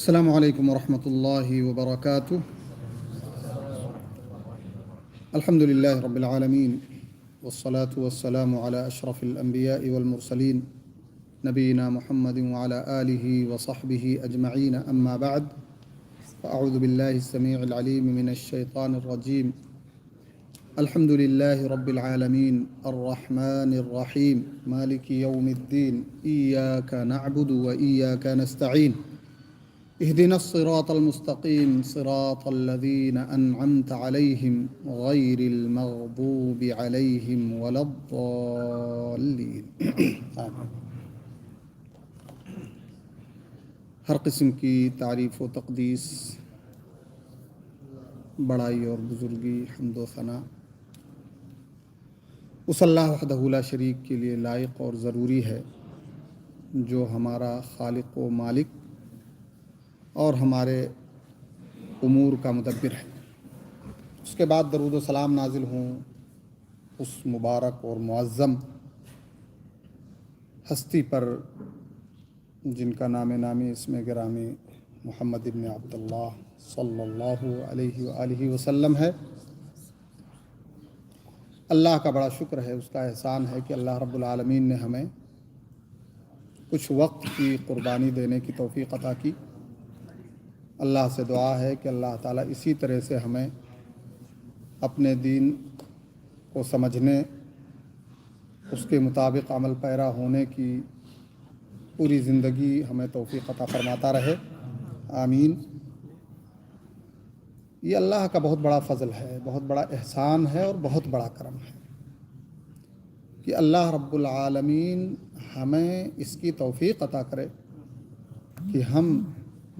السلام علیکم ورحمۃ اللہ وبرکاتہ۔ الحمد للہ رب العالمین والصلاة والسلام علی اشرف الانبیاء والمرسلین نبینا محمد وعلی آلہ وصحبہ اجمعین، اما بعد فاعوذ باللہ السمیع العلیم من الشیطان الرجیم۔ الحمد للہ رب العالمین الرحمن الرحیم مالک یوم الدین، ایاک نعبد وایاک نستعین، اهدنا الصراط المستقيم صراط الذين أنعمت عليهم غير المغضوب عليهم ولا الضالين۔ ہر قسم کی تعریف و تقدیس، بڑائی اور بزرگی، حمد و ثنا اس اللہ وحدہ لا شریک کے لیے لائق اور ضروری ہے، جو ہمارا خالق و مالک اور ہمارے امور کا مدبر ہے۔ اس کے بعد درود و سلام نازل ہوں اس مبارک اور معظم ہستی پر جن کا نام نامی اسم گرامی محمد ابن عبداللہ صلی اللہ علیہ وآلہ وسلم ہے۔ اللہ کا بڑا شکر ہے، اس کا احسان ہے کہ اللہ رب العالمین نے ہمیں کچھ وقت کی قربانی دینے کی توفیق عطا کی۔ اللہ سے دعا ہے کہ اللہ تعالیٰ اسی طرح سے ہمیں اپنے دین کو سمجھنے، اس کے مطابق عمل پیرا ہونے کی پوری زندگی ہمیں توفیق عطا فرماتا رہے، آمین۔ یہ اللہ کا بہت بڑا فضل ہے، بہت بڑا احسان ہے اور بہت بڑا کرم ہے کہ اللہ رب العالمین ہمیں اس کی توفیق عطا کرے کہ ہم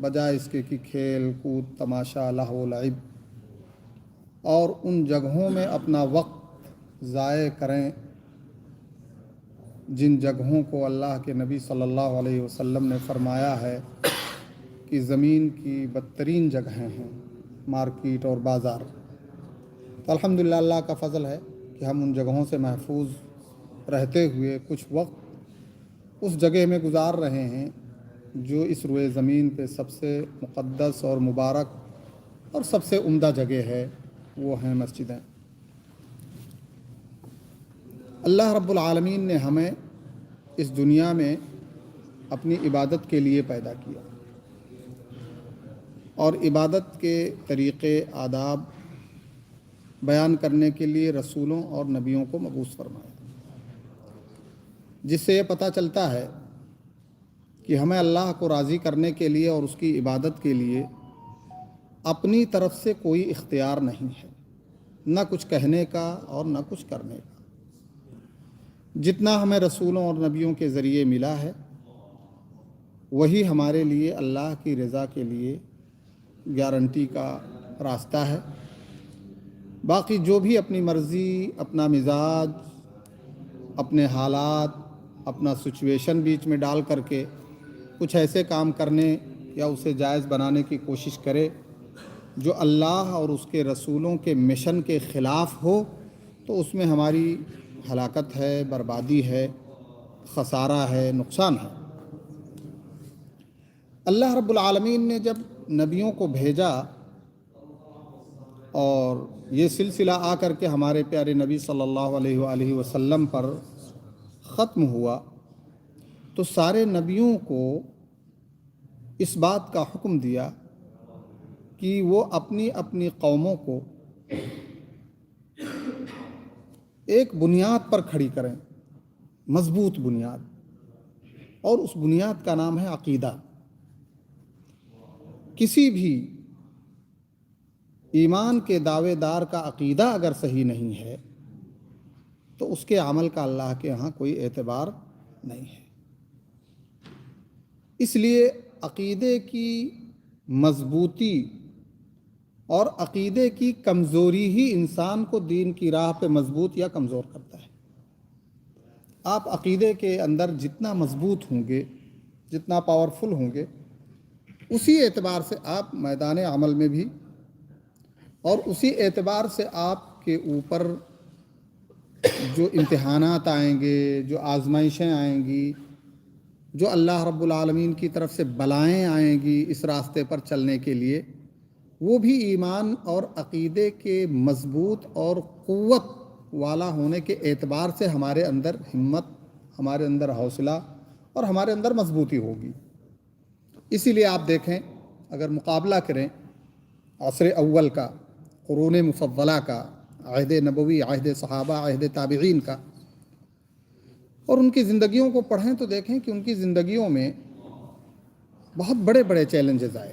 بجائے اس کے کہ کھیل کود، تماشا، لہو و لعب اور ان جگہوں میں اپنا وقت ضائع کریں جن جگہوں کو اللہ کے نبی صلی اللہ علیہ وسلم نے فرمایا ہے کہ زمین کی بدترین جگہیں ہیں، مارکیٹ اور بازار۔ تو الحمدللہ اللہ کا فضل ہے کہ ہم ان جگہوں سے محفوظ رہتے ہوئے کچھ وقت اس جگہ میں گزار رہے ہیں جو اس روئے زمین پہ سب سے مقدس اور مبارک اور سب سے عمدہ جگہ ہے، وہ ہیں مسجدیں۔ اللہ رب العالمین نے ہمیں اس دنیا میں اپنی عبادت کے لیے پیدا کیا اور عبادت کے طریقے، آداب بیان کرنے کے لیے رسولوں اور نبیوں کو مبعوث فرمایا، جس سے یہ پتہ چلتا ہے کہ ہمیں اللہ کو راضی کرنے کے لیے اور اس کی عبادت کے لیے اپنی طرف سے کوئی اختیار نہیں ہے، نہ کچھ کہنے کا اور نہ کچھ کرنے کا۔ جتنا ہمیں رسولوں اور نبیوں کے ذریعے ملا ہے وہی ہمارے لیے اللہ کی رضا کے لیے گارنٹی کا راستہ ہے۔ باقی جو بھی اپنی مرضی، اپنا مزاج، اپنے حالات، اپنا سچویشن بیچ میں ڈال کر کے کچھ ایسے کام کرنے یا اسے جائز بنانے کی کوشش کرے جو اللہ اور اس کے رسولوں کے مشن کے خلاف ہو، تو اس میں ہماری ہلاکت ہے، بربادی ہے، خسارہ ہے، نقصان ہے۔ اللہ رب العالمین نے جب نبیوں کو بھیجا اور یہ سلسلہ آ کر کے ہمارے پیارے نبی صلی اللہ علیہ وآلہ وسلم پر ختم ہوا، تو سارے نبیوں کو اس بات کا حکم دیا کہ وہ اپنی اپنی قوموں کو ایک بنیاد پر کھڑی کریں، مضبوط بنیاد، اور اس بنیاد کا نام ہے عقیدہ۔ کسی بھی ایمان کے دعوے دار کا عقیدہ اگر صحیح نہیں ہے تو اس کے عمل کا اللہ کے ہاں کوئی اعتبار نہیں ہے۔ اس لیے عقیدے کی مضبوطی اور عقیدے کی کمزوری ہی انسان کو دین کی راہ پہ مضبوط یا کمزور کرتا ہے۔ آپ عقیدے کے اندر جتنا مضبوط ہوں گے، جتنا پاورفل ہوں گے، اسی اعتبار سے آپ میدان عمل میں بھی اور اسی اعتبار سے آپ کے اوپر جو امتحانات آئیں گے، جو آزمائشیں آئیں گی، جو اللہ رب العالمین کی طرف سے بلائیں آئیں گی اس راستے پر چلنے کے لیے، وہ بھی ایمان اور عقیدے کے مضبوط اور قوت والا ہونے کے اعتبار سے ہمارے اندر ہمت، ہمارے اندر حوصلہ اور ہمارے اندر مضبوطی ہوگی۔ اسی لیے آپ دیکھیں، اگر مقابلہ کریں عصر اول کا، قرون مفضلہ کا، عہد نبوی، عہد صحابہ، عہد تابعین کا، اور ان کی زندگیوں کو پڑھیں تو دیکھیں کہ ان کی زندگیوں میں بہت بڑے بڑے چیلنجز آئے،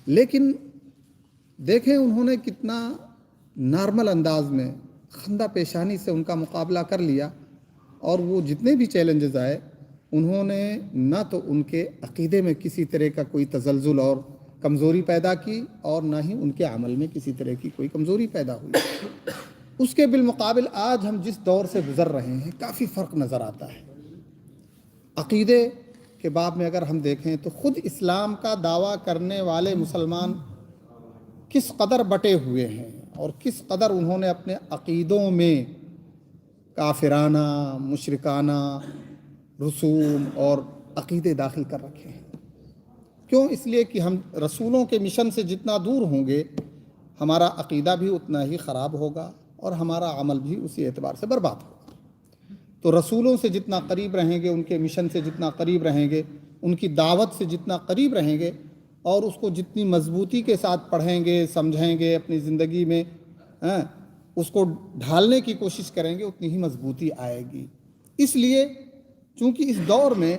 لیکن دیکھیں انہوں نے کتنا نارمل انداز میں خندہ پیشانی سے ان کا مقابلہ کر لیا، اور وہ جتنے بھی چیلنجز آئے انہوں نے نہ تو ان کے عقیدے میں کسی طرح کا کوئی تزلزل اور کمزوری پیدا کی، اور نہ ہی ان کے عمل میں کسی طرح کی کوئی کمزوری پیدا ہوئی۔ اس کے بالمقابل آج ہم جس دور سے گزر رہے ہیں کافی فرق نظر آتا ہے۔ عقیدے کے باب میں اگر ہم دیکھیں تو خود اسلام کا دعویٰ کرنے والے مسلمان کس قدر بٹے ہوئے ہیں، اور کس قدر انہوں نے اپنے عقیدوں میں کافرانہ، مشرکانہ رسوم اور عقیدے داخل کر رکھے ہیں۔ کیوں؟ اس لیے کہ ہم رسولوں کے مشن سے جتنا دور ہوں گے ہمارا عقیدہ بھی اتنا ہی خراب ہوگا اور ہمارا عمل بھی اسی اعتبار سے برباد ہوگا۔ تو رسولوں سے جتنا قریب رہیں گے، ان کے مشن سے جتنا قریب رہیں گے، ان کی دعوت سے جتنا قریب رہیں گے، اور اس کو جتنی مضبوطی کے ساتھ پڑھیں گے، سمجھیں گے، اپنی زندگی میں اس کو ڈھالنے کی کوشش کریں گے، اتنی ہی مضبوطی آئے گی۔ اس لیے چونکہ اس دور میں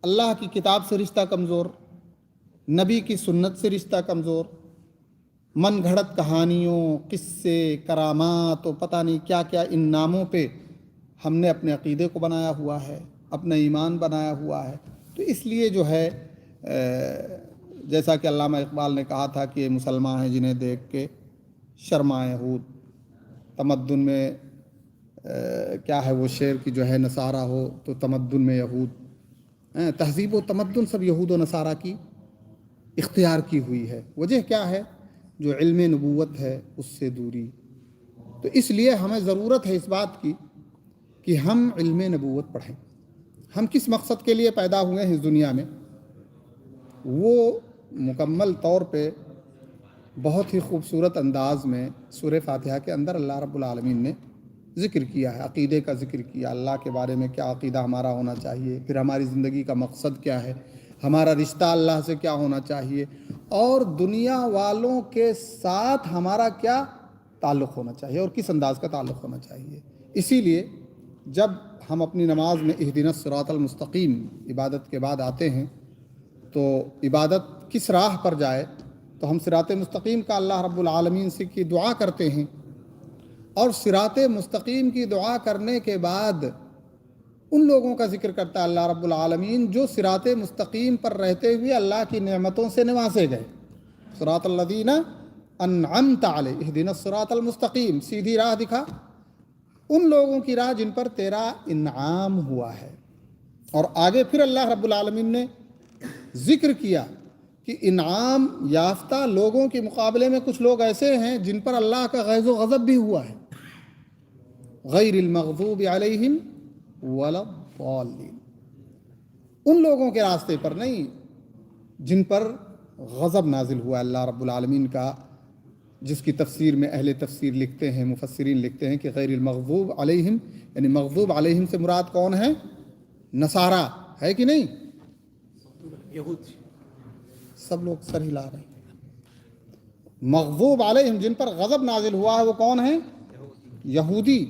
اللہ کی کتاب سے رشتہ کمزور، نبی کی سنت سے رشتہ کمزور، من گھڑت کہانیوں، قصے، کرامات و پتہ نہیں کیا کیا ان ناموں پہ ہم نے اپنے عقیدے کو بنایا ہوا ہے، اپنا ایمان بنایا ہوا ہے۔ تو اس لیے جو ہے جیسا کہ علامہ اقبال نے کہا تھا کہ یہ مسلمان ہیں جنہیں دیکھ کے شرمائے یہود، تمدن میں کیا ہے وہ شعر کی جو ہے نصارہ ہو تو تمدن میں یہود، تہذیب و تمدن سب یہود و نصارہ کی اختیار کی ہوئی ہے۔ وجہ کیا ہے؟ جو علم نبوت ہے اس سے دوری۔ تو اس لیے ہمیں ضرورت ہے اس بات کی کہ ہم علم نبوت پڑھیں۔ ہم کس مقصد کے لیے پیدا ہوئے ہیں اس دنیا میں، وہ مکمل طور پہ بہت ہی خوبصورت انداز میں سورہ فاتحہ کے اندر اللہ رب العالمین نے ذکر کیا ہے۔ عقیدے کا ذکر کیا، اللہ کے بارے میں کیا عقیدہ ہمارا ہونا چاہیے، پھر ہماری زندگی کا مقصد کیا ہے، ہمارا رشتہ اللہ سے کیا ہونا چاہیے، اور دنیا والوں کے ساتھ ہمارا کیا تعلق ہونا چاہیے اور کس انداز کا تعلق ہونا چاہیے۔ اسی لیے جب ہم اپنی نماز میں اہدنا الصراط المستقیم عبادت کے بعد آتے ہیں تو عبادت کس راہ پر جائے تو ہم صراط مستقیم کا اللہ رب العالمین سے کی دعا کرتے ہیں، اور صراط مستقیم کی دعا کرنے کے بعد ان لوگوں کا ذکر کرتا ہے اللہ رب العالمین جو صراط مستقیم پر رہتے ہوئے اللہ کی نعمتوں سے نوازے گئے۔ صراط الذین انعمت علیہم اہدنا الصراط المستقیم، سیدھی راہ دکھا، ان لوگوں کی راہ جن پر تیرا انعام ہوا ہے۔ اور آگے پھر اللہ رب العالمین نے ذکر کیا کہ انعام یافتہ لوگوں کے مقابلے میں کچھ لوگ ایسے ہیں جن پر اللہ کا غیظ و غضب بھی ہوا ہے، غیر المغضوب علیہم ولا الضالین، ان لوگوں کے راستے پر نہیں جن پر غضب نازل ہوا اللہ رب العالمین کا، جس کی تفسیر میں اہل تفسیر لکھتے ہیں، مفسرین لکھتے ہیں کہ غیر المغضوب علیہم یعنی مغضوب علیہم سے مراد کون ہے؟ نصارہ ہے کہ نہیں؟ یہود، سب لوگ سر ہلا رہے ہیں۔ مغضوب علیہم جن پر غضب نازل ہوا ہے وہ کون ہیں؟ یہودی۔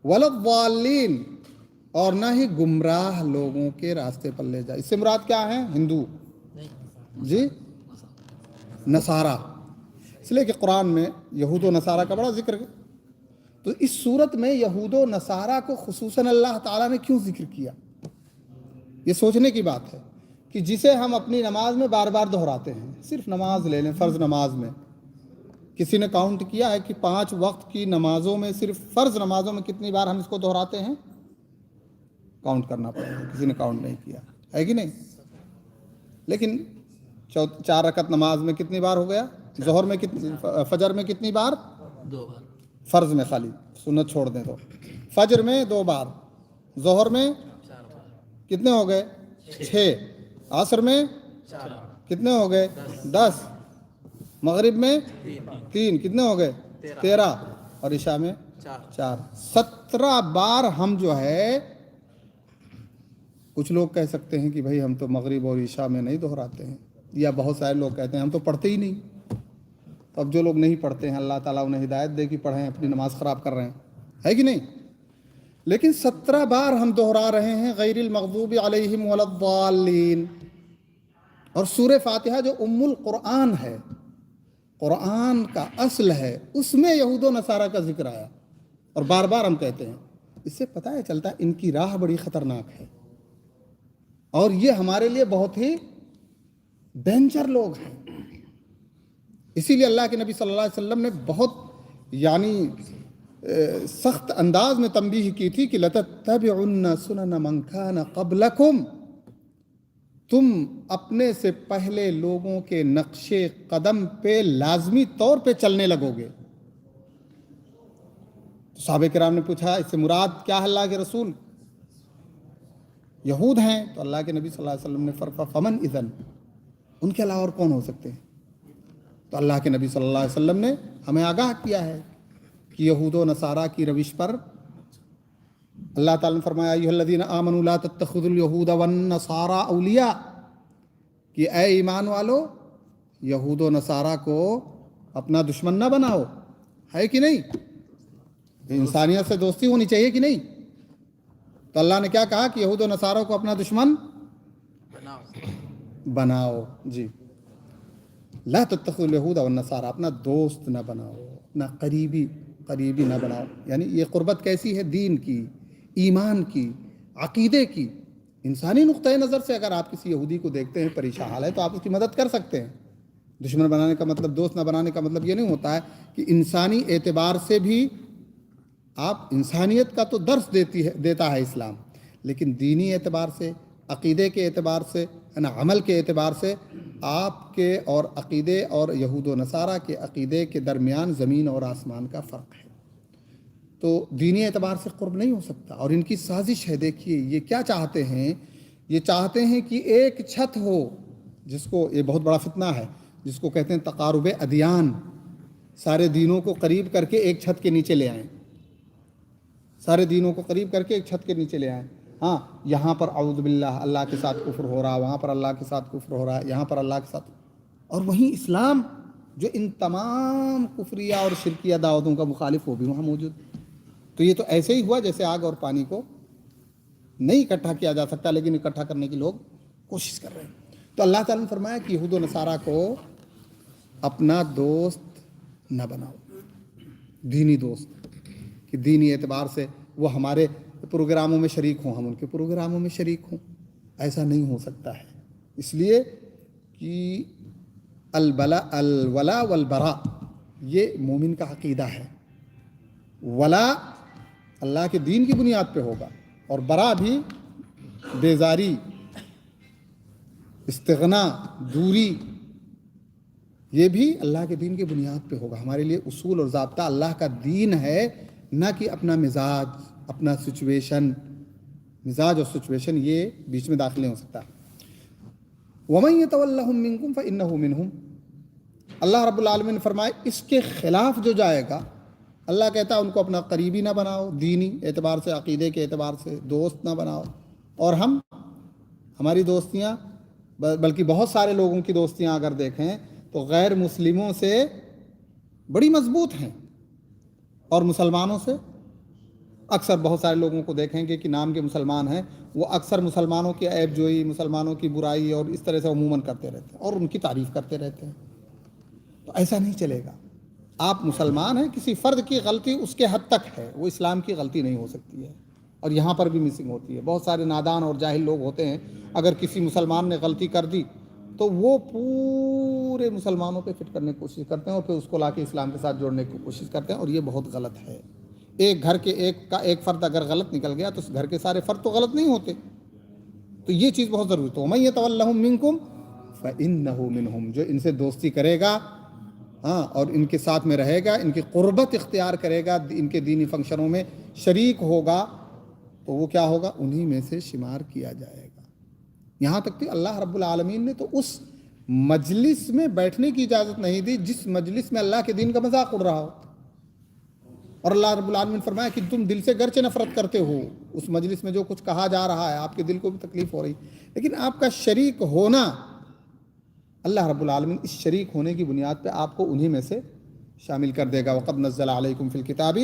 ولا الضالین، اور نہ ہی گمراہ لوگوں کے راستے پر لے جائے۔ اس سے مراد کیا ہے؟ ہندو جی، نصارہ، اس لیے کہ قرآن میں یہود و نصارہ کا بڑا ذکر ہے۔ تو اس صورت میں یہود و نصارہ کو خصوصاً اللہ تعالیٰ نے کیوں ذکر کیا؟ یہ سوچنے کی بات ہے کہ جسے ہم اپنی نماز میں بار بار دہراتے ہیں، صرف نماز لے لیں، فرض نماز میں کسی نے کاؤنٹ کیا ہے کہ 5 وقت کی نمازوں میں صرف فرض نمازوں میں کتنی بار ہم اس کو دہراتے ہیں؟ کاؤنٹ کرنا پڑے گا، کسی نے کاؤنٹ نہیں کیا ہے کہ نہیں؟ لیکن 4 رکعت نماز میں کتنی بار ہو گیا؟ ظہر میں فجر میں کتنی بار؟ 2 بار۔ فرض میں خالی، سنت چھوڑ دیں تو فجر میں 2 بار، ظہر میں 4 بار۔ کتنے ہو گئے؟ 6. عصر میں کتنے ہو گئے؟ 10. مغرب میں 3. کتنے ہو گئے؟ 13. اور عشاء میں 4. 17 بار ہم جو ہے، کچھ لوگ کہہ سکتے ہیں کہ بھائی ہم تو مغرب اور عشاء میں نہیں دہراتے ہیں، یا بہت سارے لوگ کہتے ہیں ہم تو پڑھتے ہی نہیں. تو اب جو لوگ نہیں پڑھتے ہیں اللہ تعالیٰ انہیں ہدایت دے کہ پڑھیں، اپنی نماز خراب کر رہے ہیں، ہے کہ نہیں؟ لیکن 17 بار ہم دہرا رہے ہیں غیر المغضوب علیہم ولا الضالین. اور سورہ فاتحہ جو ام القرآن ہے، قرآن کا اصل ہے، اس میں یہود و نصارہ کا ذکر آیا، اور بار بار ہم کہتے ہیں. اس سے پتہ ہے چلتا ہے ان کی راہ بڑی خطرناک ہے، اور یہ ہمارے لیے بہت ہی ڈینجر لوگ ہیں. اسی لیے اللہ کے نبی صلی اللہ علیہ وسلم نے بہت سخت انداز میں تنبیہ کی تھی کہ لَتَتَّبِعُنَّ سُنَنَ مَنْ كَانَ قَبْلَكُمْ، تم اپنے سے پہلے لوگوں کے نقش قدم پہ لازمی طور پہ چلنے لگو گے. صحابہ کرام نے پوچھا اس سے مراد کیا ہے اللہ کے رسول؟ یہود ہیں. تو اللہ کے نبی صلی اللہ علیہ وسلم نے فرمایا فمن اذن، ان کے علاوہ اور کون ہو سکتے ہیں؟ تو اللہ کے نبی صلی اللہ علیہ وسلم نے ہمیں آگاہ کیا ہے کہ یہود و نصارہ کی روش پر اللہ تعالیٰ نے فرمایا ایھا الذین آمنوا لا تتخذوا اليہود والنصارى اولیاء، کہ اے ایمان والو یہود و نصارہ کو اپنا دشمن نہ بناؤ. ہے کہ نہیں؟ انسانیت سے دوستی ہونی چاہیے کہ نہیں؟ تو اللہ نے کیا کہا کہ یہود و نصارہ کو اپنا دشمن بناؤ. جی، لا تتخذوا اليہود والنصارى، اپنا دوست نہ بناؤ، اپنا قریبی نہ بناؤ. یعنی یہ قربت کیسی ہے؟ دین کی، ایمان کی، عقیدے کی. انسانی نقطۂ نظر سے اگر آپ کسی یہودی کو دیکھتے ہیں پریشان حال ہے تو آپ اس کی مدد کر سکتے ہیں. دشمن بنانے کا مطلب، دوست نہ بنانے کا مطلب یہ نہیں ہوتا ہے کہ انسانی اعتبار سے بھی آپ، انسانیت کا تو درس دیتا ہے اسلام، لیکن دینی اعتبار سے، عقیدے کے اعتبار سے، عمل کے اعتبار سے آپ کے اور عقیدے اور یہود و نصارہ کے عقیدے کے درمیان زمین اور آسمان کا فرق ہے. تو دینی اعتبار سے قرب نہیں ہو سکتا. اور ان کی سازش ہے، دیکھیے یہ کیا چاہتے ہیں، یہ چاہتے ہیں کہ ایک چھت ہو، جس کو یہ بہت بڑا فتنہ ہے جس کو کہتے ہیں تقارب ادیان، سارے دینوں کو قریب کر کے ایک چھت کے نیچے لے آئیں، سارے دینوں کو قریب کر کے ایک چھت کے نیچے لے آئیں. ہاں، یہاں پر اعوذ باللہ اللہ کے ساتھ کفر ہو رہا، وہاں پر اللہ کے ساتھ کفر ہو رہا ہے، یہاں پر اللہ کے ساتھ، اور وہیں اسلام جو ان تمام کفریہ اور شرکیہ دعوتوں کا مخالف، وہ بھی وہاں موجود. تو یہ تو ایسے ہی ہوا جیسے آگ اور پانی کو نہیں اکٹھا کیا جا سکتا، لیکن اکٹھا کرنے کی لوگ کوشش کر رہے ہیں. تو اللہ تعالیٰ نے فرمایا کہ یہود و نصارہ کو اپنا دوست نہ بناؤ، دینی دوست، کہ دینی اعتبار سے وہ ہمارے پروگراموں میں شریک ہوں، ہم ان کے پروگراموں میں شریک ہوں. ایسا نہیں ہو سکتا ہے. اس لیے کہ الولا والبراء یہ مومن کا عقیدہ ہے. ولا اللہ کے دین کی بنیاد پہ ہوگا، اور برا بھی بیزاری، استغنا، دوری، یہ بھی اللہ کے دین کی بنیاد پہ ہوگا. ہمارے لیے اصول اور ضابطہ اللہ کا دین ہے، نہ کہ اپنا مزاج، اپنا سچویشن. مزاج اور سچویشن یہ بیچ میں داخل نہیں ہو سکتا. وَمَن يَتَوَلَّهُم مِّنكُمْ فَإِنَّهُ مِنْهُمْ، اللہ رب العالمین نے فرمایا اس کے خلاف جو جائے گا، اللہ کہتا ہے ان کو اپنا قریبی نہ بناؤ، دینی اعتبار سے، عقیدے کے اعتبار سے دوست نہ بناؤ. اور ہماری دوستیاں، بلکہ بہت سارے لوگوں کی دوستیاں اگر دیکھیں تو غیر مسلموں سے بڑی مضبوط ہیں، اور مسلمانوں سے اکثر بہت سارے لوگوں کو دیکھیں گے کہ نام کے مسلمان ہیں، وہ اکثر مسلمانوں کی عیب جوئی، مسلمانوں کی برائی اور اس طرح سے عموماً کرتے رہتے ہیں اور ان کی تعریف کرتے رہتے ہیں. تو ایسا نہیں چلے گا. آپ مسلمان ہیں، کسی فرد کی غلطی اس کے حد تک ہے، وہ اسلام کی غلطی نہیں ہو سکتی ہے، اور یہاں پر بھی مسنگ ہوتی ہے. بہت سارے نادان اور جاہل لوگ ہوتے ہیں، اگر کسی مسلمان نے غلطی کر دی تو وہ پورے مسلمانوں پہ فٹ کرنے کی کوشش کرتے ہیں، اور پھر اس کو لا کے اسلام کے ساتھ جوڑنے کی کوشش کرتے ہیں، اور یہ بہت غلط ہے. ایک گھر کے ایک فرد اگر غلط نکل گیا تو اس گھر کے سارے فرد تو غلط نہیں ہوتے. تو یہ چیز بہت ضروری ہے. تو وَمَن يَتَوَلَّهُم مِّنكُمْ فَإِنَّهُ مِنْهُمْ، جو ان سے دوستی کرے گا، ہاں، اور ان کے ساتھ میں رہے گا، ان کی قربت اختیار کرے گا، ان کے دینی فنکشنوں میں شریک ہوگا، تو وہ کیا ہوگا؟ انہی میں سے شمار کیا جائے گا۔ یہاں تک کہ اللہ رب العالمین نے تو اس مجلس میں بیٹھنے کی اجازت نہیں دی جس مجلس میں اللہ کے دین کا مذاق اڑ رہا ہو، اور اللہ رب العالمین فرمایا کہ تم دل سے گرچہ نفرت کرتے ہو، اس مجلس میں جو کچھ کہا جا رہا ہے آپ کے دل کو بھی تکلیف ہو رہی، لیکن آپ کا شریک ہونا، اللہ رب العالمین اس شریک ہونے کی بنیاد پہ آپ کو انہی میں سے شامل کر دے گا۔ وَقَدْ نَزَّلَ عَلَيْكُمْ فِي الْكِتَابِ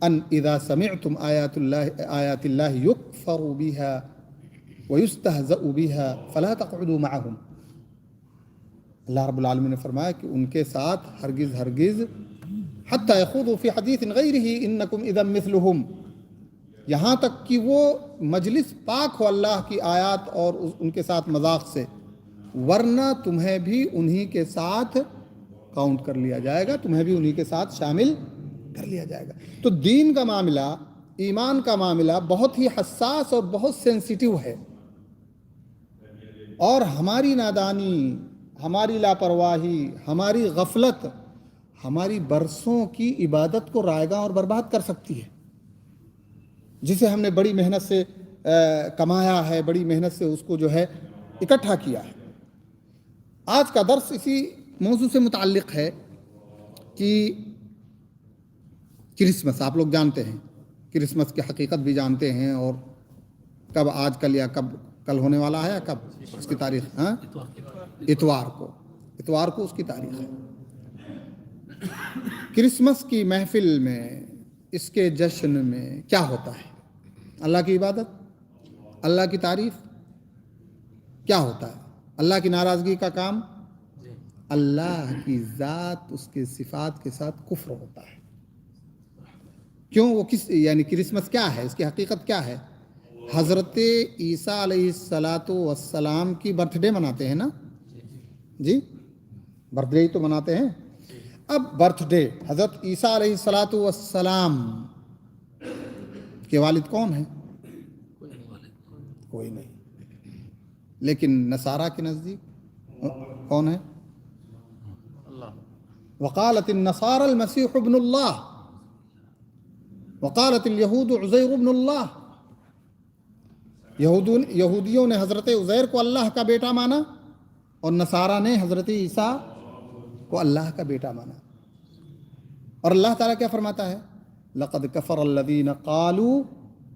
أَنْ إِذَا سَمِعْتُمْ آيَاتِ اللَّهِ يُكْفَرُ بِهَا وَيُسْتَهْزَأُ بِهَا فَلَا تَقْعُدُوا مَعَهُمْ۔ اللہ رب العالمین نے فرمایا کہ ان کے ساتھ ہرگز حتی یخوضوا فی حدیث غیرہ انکم اذا مثلہم، یہاں تک کہ وہ مجلس پاک ہو اللہ کی آیات اور ان کے ساتھ مذاق سے، ورنہ تمہیں بھی انہی کے ساتھ کاؤنٹ کر لیا جائے گا، تمہیں بھی انہی کے ساتھ شامل کر لیا جائے گا۔ تو دین کا معاملہ، ایمان کا معاملہ بہت ہی حساس اور بہت سینسیٹیو ہے، اور ہماری نادانی، ہماری لاپرواہی، ہماری غفلت ہماری برسوں کی عبادت کو رائیگاں اور برباد کر سکتی ہے، جسے ہم نے بڑی محنت سے کمایا ہے، بڑی محنت سے اس کو جو ہے اکٹھا کیا ہے۔ آج کا درس اسی موضوع سے متعلق ہے کہ کرسمس، آپ لوگ جانتے ہیں کرسمس کی حقیقت بھی جانتے ہیں، اور کب آج کل یا کب کل ہونے والا ہے یا کب اس کی تاریخ، اتوار کو اس کی تاریخ ہے۔ کرسمس کی محفل میں، اس کے جشن میں کیا ہوتا ہے؟ اللہ کی عبادت، اللہ کی تعریف، کیا ہوتا ہے؟ اللہ کی ناراضگی کا کام، اللہ کی ذات، اس کے صفات کے ساتھ کفر ہوتا ہے۔ کیوں؟ وہ یعنی کرسمس کیا ہے؟ اس کی حقیقت کیا ہے؟ حضرت عیسیٰ علیہ السلام کی برتھ ڈے مناتے ہیں نا جی، برتھ ڈے ہی تو مناتے ہیں۔ اب برتھ ڈے حضرت عیسیٰ علیہ السلام کے والد کون ہیں؟ کوئی نہیں، لیکن نصارہ کے نزدیک کون ہے؟ وقالت النصارى المسيح ابن الله وقالت اليهود عزير ابن الله۔ یہودیوں نے حضرت عزیر کو اللہ کا بیٹا مانا، اور نصارہ نے حضرت عیسیٰ کو اللہ کا بیٹا مانا۔ اور اللہ تعالیٰ کیا فرماتا ہے؟ لقد کفر الذین قالوا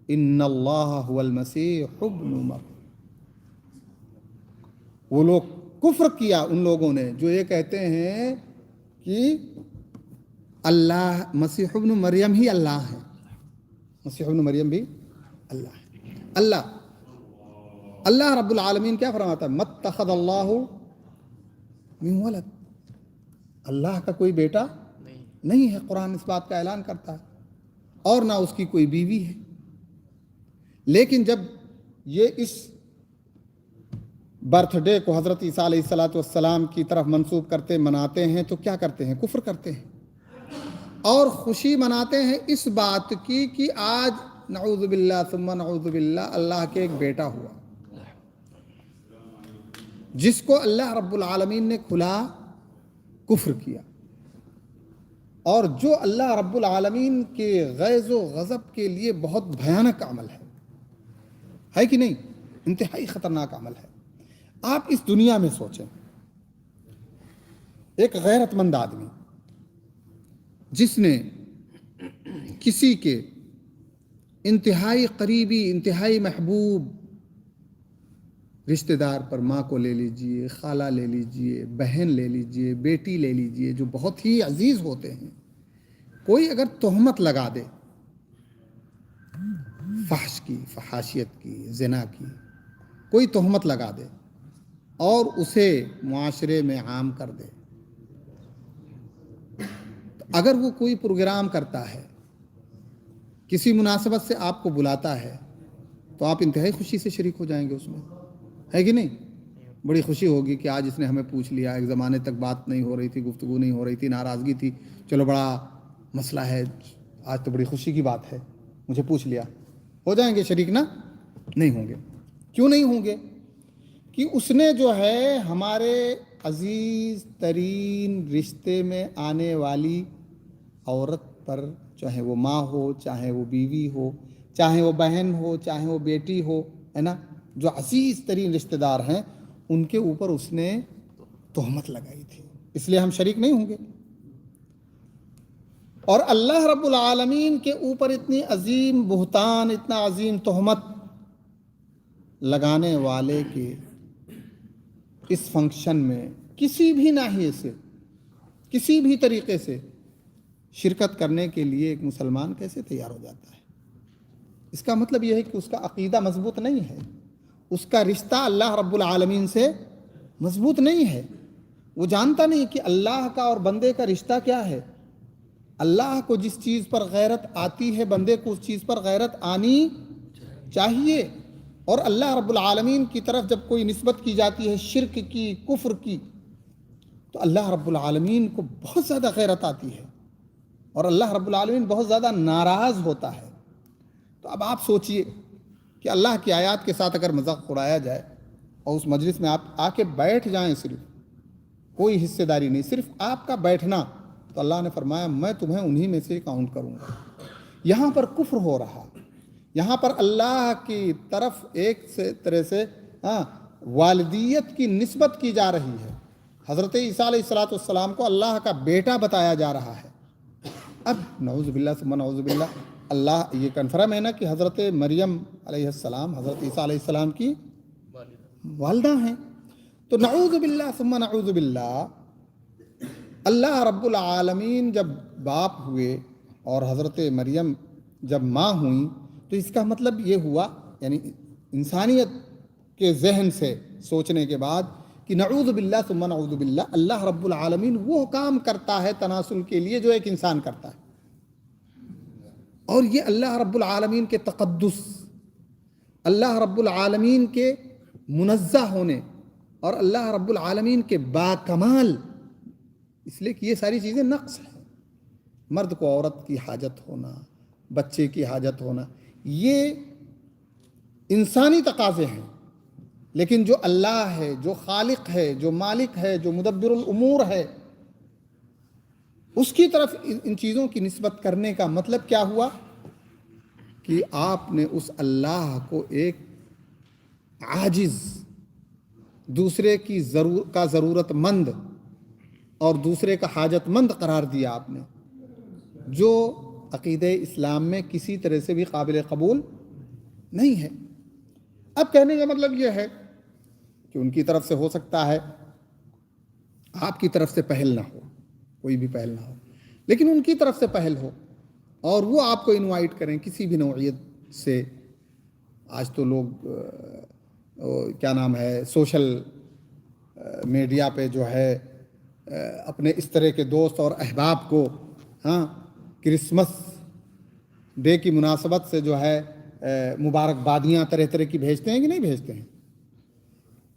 ان اللہ هو المسیح ابن مریم۔ وہ لوگ کفر کیا، ان لوگوں نے جو یہ کہتے ہیں کہ اللہ مسیح ابن مریم ہی اللہ ہے، مسیح ابن مریم بھی اللہ ہے۔ اللہ رب العالمین کیا فرماتا ہے؟ متخذ اللہ من ولد، اللہ کا کوئی بیٹا نہیں ہے، قرآن اس بات کا اعلان کرتا ہے، اور نہ اس کی کوئی بیوی ہے۔ لیکن جب یہ اس برتھ ڈے کو حضرت عیسیٰ علیہ السلام کی طرف منسوب کرتے مناتے ہیں تو کیا کرتے ہیں؟ کفر کرتے ہیں، اور خوشی مناتے ہیں اس بات کی کہ آج نعوذ باللہ ثم نعوذ باللہ اللہ کے ایک بیٹا ہوا، جس کو اللہ رب العالمین نے کھلا کفر کیا۔ اور جو اللہ رب العالمین کے غیظ و غضب کے لیے بہت بھیانک عمل ہے کہ نہیں؟ انتہائی خطرناک عمل ہے۔ آپ اس دنیا میں سوچیں، ایک غیرت مند آدمی جس نے کسی کے انتہائی قریبی، انتہائی محبوب رشتہ دار پر، ماں کو لے لیجئے، خالہ لے لیجئے، بہن لے لیجئے، بیٹی لے لیجئے، جو بہت ہی عزیز ہوتے ہیں، کوئی اگر تہمت لگا دے فحش کی، فحاشیت کی، زنا کی، کوئی تہمت لگا دے اور اسے معاشرے میں عام کر دے، اگر وہ کوئی پروگرام کرتا ہے، کسی مناسبت سے آپ کو بلاتا ہے، تو آپ انتہائی خوشی سے شریک ہو جائیں گے اس میں، ہے کہ نہیں؟ بڑی خوشی ہوگی کہ آج اس نے ہمیں پوچھ لیا، ایک زمانے تک بات نہیں ہو رہی تھی، گفتگو نہیں ہو رہی تھی، ناراضگی تھی، چلو بڑا مسئلہ ہے، آج تو بڑی خوشی کی بات ہے، مجھے پوچھ لیا۔ ہو جائیں گے شریک نا؟ نہیں ہوں گے۔ کیوں نہیں ہوں گے؟ کہ اس نے جو ہے ہمارے عزیز ترین رشتے میں آنے والی عورت پر، چاہے وہ ماں ہو، چاہے وہ بیوی ہو، چاہے وہ بہن ہو چاہے وہ بیٹی ہو، ہے نا، جو عزیز ترین رشتہ دار ہیں ان کے اوپر اس نے تہمت لگائی تھی، اس لیے ہم شریک نہیں ہوں گے۔ اور اللہ رب العالمین کے اوپر اتنی عظیم بہتان، اتنا عظیم تہمت لگانے والے کے اس فنکشن میں کسی بھی ناحیے سے، کسی بھی طریقے سے شرکت کرنے کے لیے ایک مسلمان کیسے تیار ہو جاتا ہے؟ اس کا مطلب یہ ہے کہ اس کا عقیدہ مضبوط نہیں ہے، اس کا رشتہ اللہ رب العالمین سے مضبوط نہیں ہے، وہ جانتا نہیں کہ اللہ کا اور بندے کا رشتہ کیا ہے۔ اللہ کو جس چیز پر غیرت آتی ہے بندے کو اس چیز پر غیرت آنی چاہیے، اور اللہ رب العالمین کی طرف جب کوئی نسبت کی جاتی ہے شرک کی، کفر کی، تو اللہ رب العالمین کو بہت زیادہ غیرت آتی ہے اور اللہ رب العالمین بہت زیادہ ناراض ہوتا ہے۔ تو اب آپ سوچئے کہ اللہ کی آیات کے ساتھ اگر مذاق اڑایا جائے اور اس مجلس میں آپ آ کے بیٹھ جائیں، صرف کوئی حصہ داری نہیں، صرف آپ کا بیٹھنا، تو اللہ نے فرمایا میں تمہیں انہی میں سے کاؤنٹ کروں گا۔ یہاں پر کفر ہو رہا، یہاں پر اللہ کی طرف ایک طرح سے والدیت کی نسبت کی جا رہی ہے۔ حضرت عیسیٰ علیہ السلام کو اللہ کا بیٹا بتایا جا رہا ہے۔ اب نعوذ باللہ ثم نعوذ باللہ، اللہ یہ کنفرم ہے نا کہ حضرت مریم علیہ السلام حضرت عیسیٰ علیہ السلام کی والدہ ہیں، تو نعوذ باللہ ثم نعوذ باللہ، اللہ رب العالمین جب باپ ہوئے اور حضرت مریم جب ماں ہوئیں، تو اس کا مطلب یہ ہوا، یعنی انسانیت کے ذہن سے سوچنے کے بعد، کہ نعوذ باللہ ثم نعوذ باللہ، اللہ رب العالمین وہ کام کرتا ہے تناسل کے لیے جو ایک انسان کرتا ہے، اور یہ اللہ رب العالمین کے تقدس، اللہ رب العالمین کے منزہ ہونے اور اللہ رب العالمین کے باکمال، اس لیے کہ یہ ساری چیزیں نقص ہیں۔ مرد کو عورت کی حاجت ہونا، بچے کی حاجت ہونا، یہ انسانی تقاضے ہیں، لیکن جو اللہ ہے، جو خالق ہے، جو مالک ہے، جو مدبر الامور ہے، اس کی طرف ان چیزوں کی نسبت کرنے کا مطلب کیا ہوا کہ آپ نے اس اللہ کو ایک عاجز، دوسرے کی ضرورت مند اور دوسرے کا حاجت مند قرار دیا آپ نے، جو عقیدہ اسلام میں کسی طرح سے بھی قابل قبول نہیں ہے۔ اب کہنے کا مطلب یہ ہے کہ ان کی طرف سے ہو سکتا ہے آپ کی طرف سے پہل نہ ہو، کوئی بھی پہل نہ ہو، لیکن ان کی طرف سے پہل ہو اور وہ آپ کو انوائٹ کریں کسی بھی نوعیت سے۔ آج تو لوگ کیا نام ہے، سوشل میڈیا پہ جو ہے اپنے اس طرح کے دوست اور احباب کو کرسمس ڈے کی مناسبت سے جو ہے مبارکبادیاں طرح طرح کی بھیجتے ہیں کہ نہیں بھیجتے ہیں؟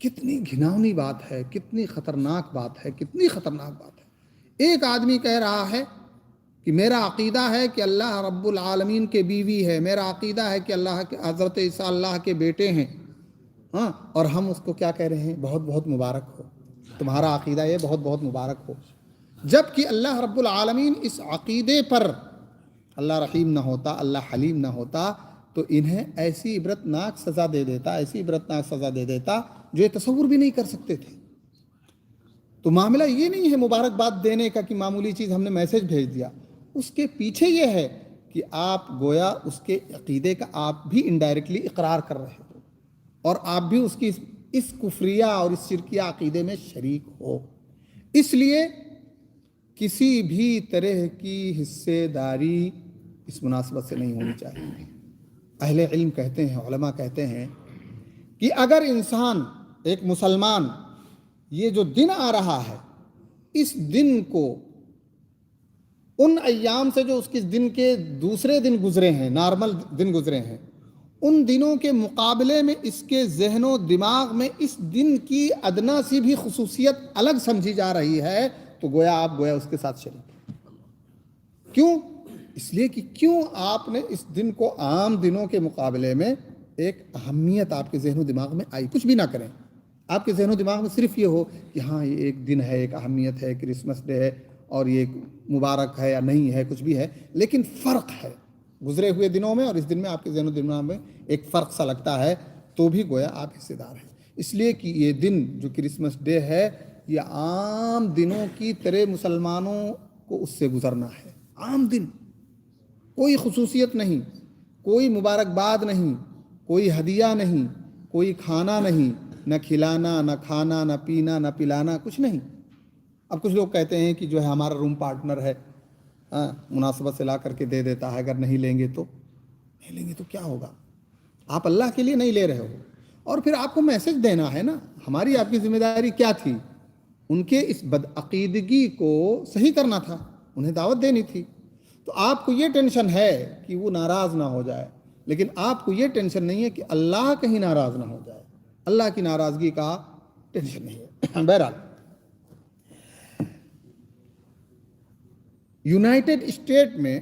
کتنی گھناؤنی بات ہے، کتنی خطرناک بات ہے، کتنی خطرناک بات ہے۔ ایک آدمی کہہ رہا ہے کہ میرا عقیدہ ہے کہ اللہ رب العالمین کے بیوی ہے، میرا عقیدہ ہے کہ اللہ کے حضرت عیسیٰ اللہ کے بیٹے ہیں، اور ہم اس کو کیا کہہ رہے ہیں؟ بہت بہت مبارک ہو، تمہارا عقیدہ یہ بہت بہت مبارک ہو، جبکہ اللہ رب العالمین اس عقیدے پر اللہ رحیم نہ ہوتا، اللہ حلیم نہ ہوتا، تو انہیں ایسی عبرتناک سزا دے دیتا، ایسی عبرتناک سزا دے دیتا جو یہ تصور بھی نہیں کر سکتے تھے۔ تو معاملہ یہ نہیں ہے مبارکباد دینے کا کہ معمولی چیز ہم نے میسج بھیج دیا، اس کے پیچھے یہ ہے کہ آپ گویا اس کے عقیدے کا آپ بھی انڈائریکٹلی اقرار کر رہے ہو، اور آپ بھی اس کی اس کفریہ اور اس شرکیہ عقیدے میں شریک ہو۔ اس لیے کسی بھی طرح کی حصے داری اس مناسبت سے نہیں ہونی چاہیے۔ اہل علم کہتے ہیں، علماء کہتے ہیں کہ اگر انسان، ایک مسلمان، یہ جو دن آ رہا ہے، اس دن کو ان ایام سے جو اس کے دن کے دوسرے دن گزرے ہیں، نارمل دن گزرے ہیں، ان دنوں کے مقابلے میں اس کے ذہن و دماغ میں اس دن کی ادنا سی بھی خصوصیت الگ سمجھی جا رہی ہے، تو گویا آپ اس کے ساتھ شریک ہیں۔ کیوں؟ اس لیے کہ کیوں آپ نے اس دن کو عام دنوں کے مقابلے میں ایک اہمیت آپ کے ذہن و دماغ میں آئی۔ کچھ بھی نہ کریں، آپ کے ذہن و دماغ میں صرف یہ ہو کہ ہاں یہ ایک دن ہے، ایک اہمیت ہے، کرسمس ڈے ہے، اور یہ مبارک ہے یا نہیں ہے، کچھ بھی ہے، لیکن فرق ہے۔ گزرے ہوئے دنوں میں اور اس دن میں آپ کے ذہن و دماغ میں ایک فرق سا لگتا ہے، تو بھی گویا آپ حصے دار ہیں، اس لیے کہ یہ دن جو کرسمس ڈے ہے یہ عام دنوں کی طرح مسلمانوں کو اس سے گزرنا ہے، عام دن، کوئی خصوصیت نہیں، کوئی مبارکباد نہیں، کوئی ہدیہ نہیں، کوئی کھانا نہیں، نہ کھلانا نہ کھانا نہ پینا نہ پلانا، کچھ نہیں۔ اب کچھ لوگ کہتے ہیں کہ جو ہے ہمارا روم پارٹنر ہے، مناسبت سے لا کر کے دے دیتا ہے، اگر نہیں لیں گے تو کیا ہوگا؟ آپ اللہ کے لیے نہیں لے رہے ہو، اور پھر آپ کو میسج دینا ہے نا، ہماری آپ کی ذمہ داری کیا تھی؟ ان کے اس بدعقیدگی کو صحیح کرنا تھا، انہیں دعوت دینی تھی۔ تو آپ کو یہ ٹینشن ہے کہ وہ ناراض نہ ہو جائے، لیکن آپ کو یہ ٹینشن نہیں ہے کہ اللہ کہیں ناراض نہ ہو جائے، اللہ کی ناراضگی کا ٹینشن نہیں ہے۔ بہرحال یونائٹڈ اسٹیٹ میں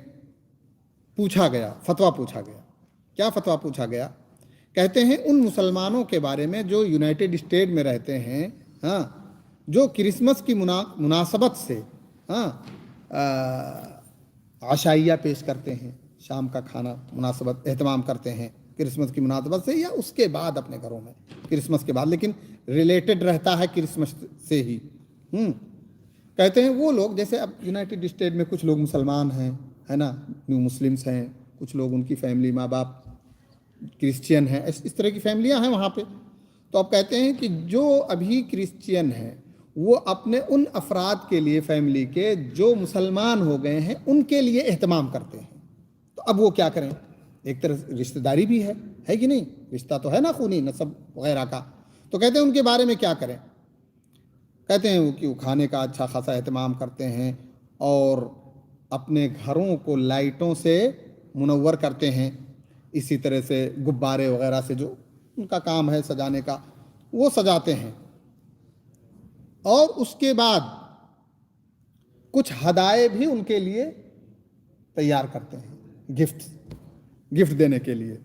پوچھا گیا، فتویٰ پوچھا گیا، کیا فتویٰ پوچھا گیا؟ کہتے ہیں ان مسلمانوں کے بارے میں جو یونائٹڈ اسٹیٹ میں رہتے ہیں، جو کرسمس کی مناسبت سے عشائیہ پیش کرتے ہیں، شام کا کھانا مناسبت اہتمام کرتے ہیں کرسمس کی مناسبت سے، یا اس کے بعد اپنے گھروں میں کرسمس کے بعد، لیکن ریلیٹڈ رہتا ہے کرسمس سے ہی۔ کہتے ہیں وہ لوگ، جیسے اب یونائٹڈ اسٹیٹ میں کچھ لوگ مسلمان ہیں، ہے نا، نیو مسلمس ہیں، کچھ لوگ ان کی فیملی ماں باپ کرسچین ہیں، اس طرح کی فیملیاں ہیں وہاں پہ۔ تو اب کہتے ہیں کہ جو ابھی کرسچین ہیں وہ اپنے ان افراد کے لیے، فیملی کے جو مسلمان ہو گئے ہیں، ان کے لیے اہتمام کرتے ہیں۔ تو اب وہ کیا کریں؟ ایک طرح رشتہ داری بھی ہے کہ نہیں، رشتہ تو ہے نا، خونی نسب وغیرہ کا۔ تو کہتے ہیں ان کے بارے میں کیا کریں؟ کہتے ہیں کہ وہ کھانے کا اچھا خاصا اہتمام کرتے ہیں، اور اپنے گھروں کو لائٹوں سے منور کرتے ہیں، اسی طرح سے غبارے وغیرہ سے جو ان کا کام ہے سجانے کا، وہ سجاتے ہیں، اور اس کے بعد کچھ ہدایے بھی ان کے لیے تیار کرتے ہیں، گفٹ دینے کے لیے۔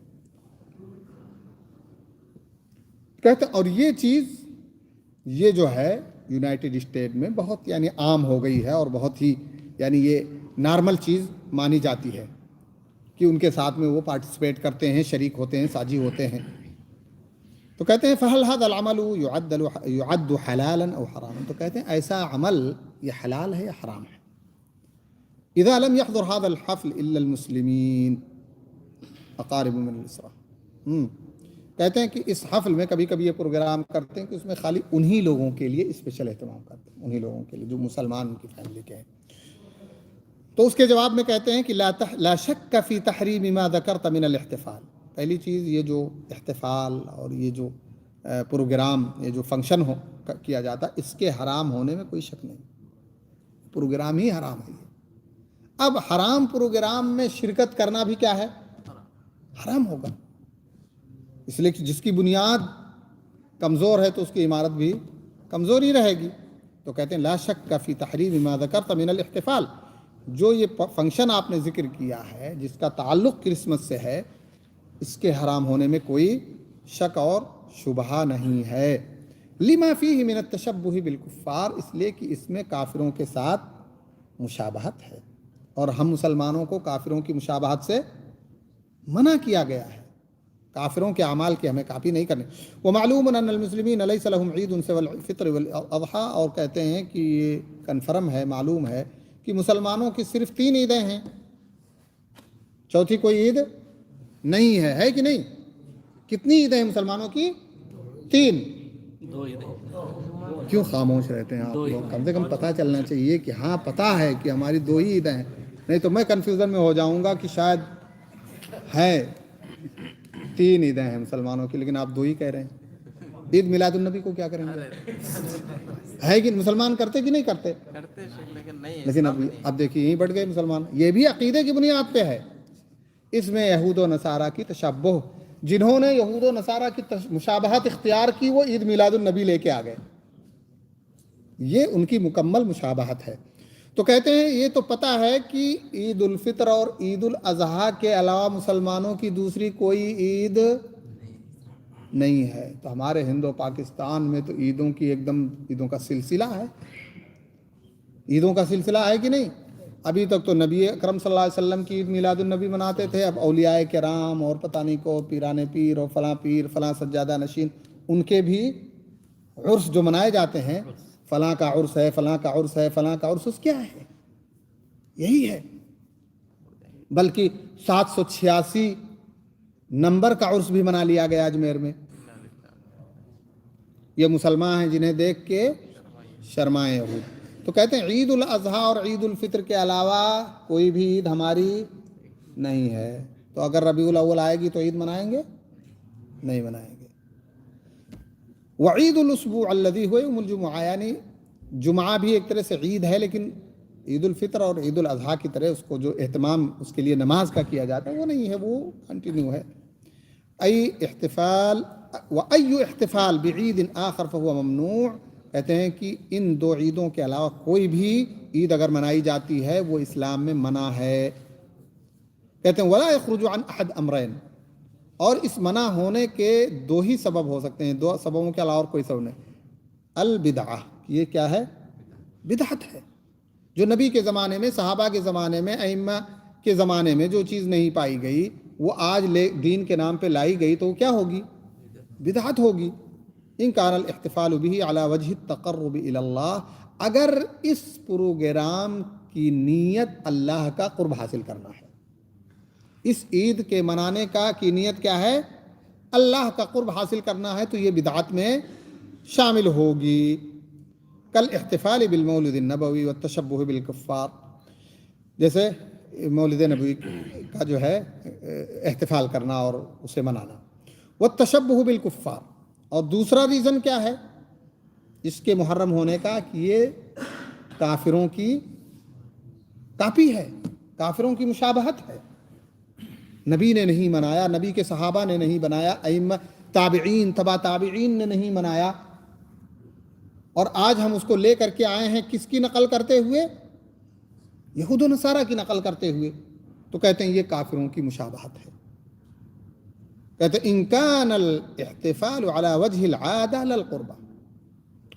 کہتے ہیں اور یہ چیز یہ جو ہے یونائٹڈ اسٹیٹ میں بہت یعنی عام ہو گئی ہے، اور بہت ہی یعنی یہ نارمل چیز مانی جاتی ہے کہ ان کے ساتھ میں وہ پارٹیسپیٹ کرتے ہیں، شریک ہوتے ہیں، ساجی ہوتے ہیں۔ تو کہتے ہیں فَهَلْ هَذَا الْعَمَلُ يُعَدُّ حَلَالًا أَوْ حَرَامًا، تو کہتے ہیں ایسا عمل یہ حلال ہے یا حرام ہے؟ إِذَا لَمْ يَحْضُرْ هَذَا الْحَفْلِ إِلَّا الْمُسْلِمِينَ أَقَارِبُ مِنَ الْإِسْرَةِ، کہتے ہیں کہ اس حفل میں کبھی کبھی یہ پروگرام کرتے ہیں کہ اس میں خالی انہی لوگوں کے لیے اسپیشل اہتمام کرتے ہیں، انہی لوگوں کے لیے جو مسلمان ان کی فیملی کے ہیں۔ تو اس کے جواب میں کہتے ہیں کہ لا شک فی تحریم ما ذکرت من الاحتفال، پہلی چیز یہ جو احتفال اور یہ جو پروگرام، یہ جو فنکشن کیا جاتا، اس کے حرام ہونے میں کوئی شک نہیں، پروگرام ہی حرام ہے یہ۔ اب حرام پروگرام میں شرکت کرنا بھی کیا ہے؟ حرام ہوگا، اس لیے کہ جس کی بنیاد کمزور ہے تو اس کی عمارت بھی کمزور ہی رہے گی۔ تو کہتے ہیں لا شک فی تحریم ما ذکرت من الاحتفال، جو یہ فنکشن آپ نے ذکر کیا ہے جس کا تعلق کرسمس سے ہے، اس کے حرام ہونے میں کوئی شک اور شبہ نہیں ہے۔ لما فیہ من التشبہ بالکفار، اس لیے کہ اس میں کافروں کے ساتھ مشابہت ہے، اور ہم مسلمانوں کو کافروں کی مشابہت سے منع کیا گیا ہے، کافروں کے اعمال کے ہمیں کاپی نہیں کرنے۔ ومعلوم ان المسلمین لیس لهم عید سوى الفطر والاضحیٰ، اور کہتے ہیں کہ یہ کنفرم ہے، معلوم ہے کہ مسلمانوں کی صرف 3 عیدیں ہیں، چوتھی کوئی عید نہیں ہے کہ نہیں؟ کتنی عیدیں ہیں مسلمانوں کی؟ 3۔ 2 عیدیں۔ کیوں خاموش رہتے ہیں آپ لوگ؟ کم سے کم پتہ چلنا چاہیے کہ ہاں پتہ ہے کہ ہماری 2 ہی عیدیں ہیں، نہیں تو میں کنفیوژن میں ہو جاؤں گا کہ شاید ہے 3 عیدیں ہیں مسلمانوں کی، لیکن آپ 2 ہی کہہ رہے ہیں۔ عید میلاد النبی کو کیا کریں گے؟ ہے کہ مسلمان کرتے کہ نہیں کرتے؟ کرتے لیکن نہیں، لیکن اب دیکھیے یہیں بڑھ گئے مسلمان، یہ بھی عقیدے کی بنیاد پہ ہے۔ اس میں یہود و نصارہ کی تشبہ، جنہوں نے یہود و نصارہ کی مشابہت اختیار کی وہ عید میلاد النبی لے کے آ گئے، یہ ان کی مکمل مشابہت ہے۔ تو کہتے ہیں یہ تو پتہ ہے کہ عید الفطر اور عید الاضحیٰ کے علاوہ مسلمانوں کی دوسری کوئی عید نہیں ہے، تو ہمارے ہند و پاکستان میں تو عیدوں کی ایک دم عیدوں کا سلسلہ ہے، عیدوں کا سلسلہ ہے کہ نہیں؟ ابھی تک تو نبی اکرم صلی اللہ علیہ وسلم کی عید میلاد النبی مناتے تھے، اب اولیاء کرام اور پتہ نہیں کو پیران پیر اور فلاں پیر فلاں سجادہ نشین ان کے بھی عرس جو منائے جاتے ہیں، فلاں کا عرس ہے، فلاں کا عرس ہے، فلاں کا عرس کیا ہے؟ یہی ہے، بلکہ 786 نمبر کا عرس بھی منا لیا گیا اجمیر میں۔ یہ مسلمان ہیں جنہیں دیکھ کے شرمائیں یہود۔ تو کہتے ہیں عید الاضحیٰ اور عید الفطر کے علاوہ کوئی بھی عید ہماری نہیں ہے۔ تو اگر ربیع الاول آئے گی تو عید منائیں گے؟ نہیں منائیں گے۔ وعید الاسبوع الذی هو یوم الجمعہ، یعنی جمعہ بھی ایک طرح سے عید ہے، لیکن عید الفطر اور عید الاضحیٰ کی طرح اس کو جو اہتمام اس کے لیے نماز کا کیا جاتا ہے وہ نہیں ہے، وہ کنٹینیو ہے۔ ای احتفال وَأَيُّ احتفال بعید آخر فهو ممنوع، کہتے ہیں کہ ان دو عیدوں کے علاوہ کوئی بھی عید اگر منائی جاتی ہے وہ اسلام میں منع ہے۔ کہتے ہیں وَلَا يَخْرُجُ عَنْ أَحَدْ أَمْرَيْنِ، اور اس منع ہونے کے دو ہی سبب ہو سکتے ہیں، دو سببوں کے علاوہ اور کوئی سبب نہیں۔ البدعہ، یہ کیا ہے؟ بدعت ہے، جو نبی کے زمانے میں، صحابہ کے زمانے میں، ائمہ کے زمانے میں جو چیز نہیں پائی گئی وہ آج دین کے نام پہ لائی گئی تو وہ کیا ہوگی؟ بدعت ہوگی۔ ان کان الاحتفال به علی وجہ التقرب الی اللہ، اگر اس پروگرام کی نیت اللہ کا قرب حاصل کرنا ہے، اس عید کے منانے کی نیت کیا ہے؟ اللہ کا قرب حاصل کرنا ہے، تو یہ بدعت میں شامل ہوگی۔ کل احتفال بالمولد النبوی والتشبہ بالکفار، جیسے مولد نبوی کا جو ہے احتفال کرنا اور اسے منانا، والتشبہ بالکفار۔ اور دوسرا ریزن کیا ہے اس کے محرم ہونے کا؟ کہ یہ کافروں کی کاپی ہے، کافروں کی مشابہت ہے۔ نبی نے نہیں منایا، نبی کے صحابہ نے نہیں بنایا، ائمہ تابعین تبع تابعین نے نہیں منایا، اور آج ہم اس کو لے کر کے آئے ہیں کس کی نقل کرتے ہوئے؟ یہود و نصارہ کی نقل کرتے ہوئے۔ تو کہتے ہیں یہ کافروں کی مشابہت ہے۔ کہتے ہیں ان کان الاحتفال علی وجہ العادہ للقربہ،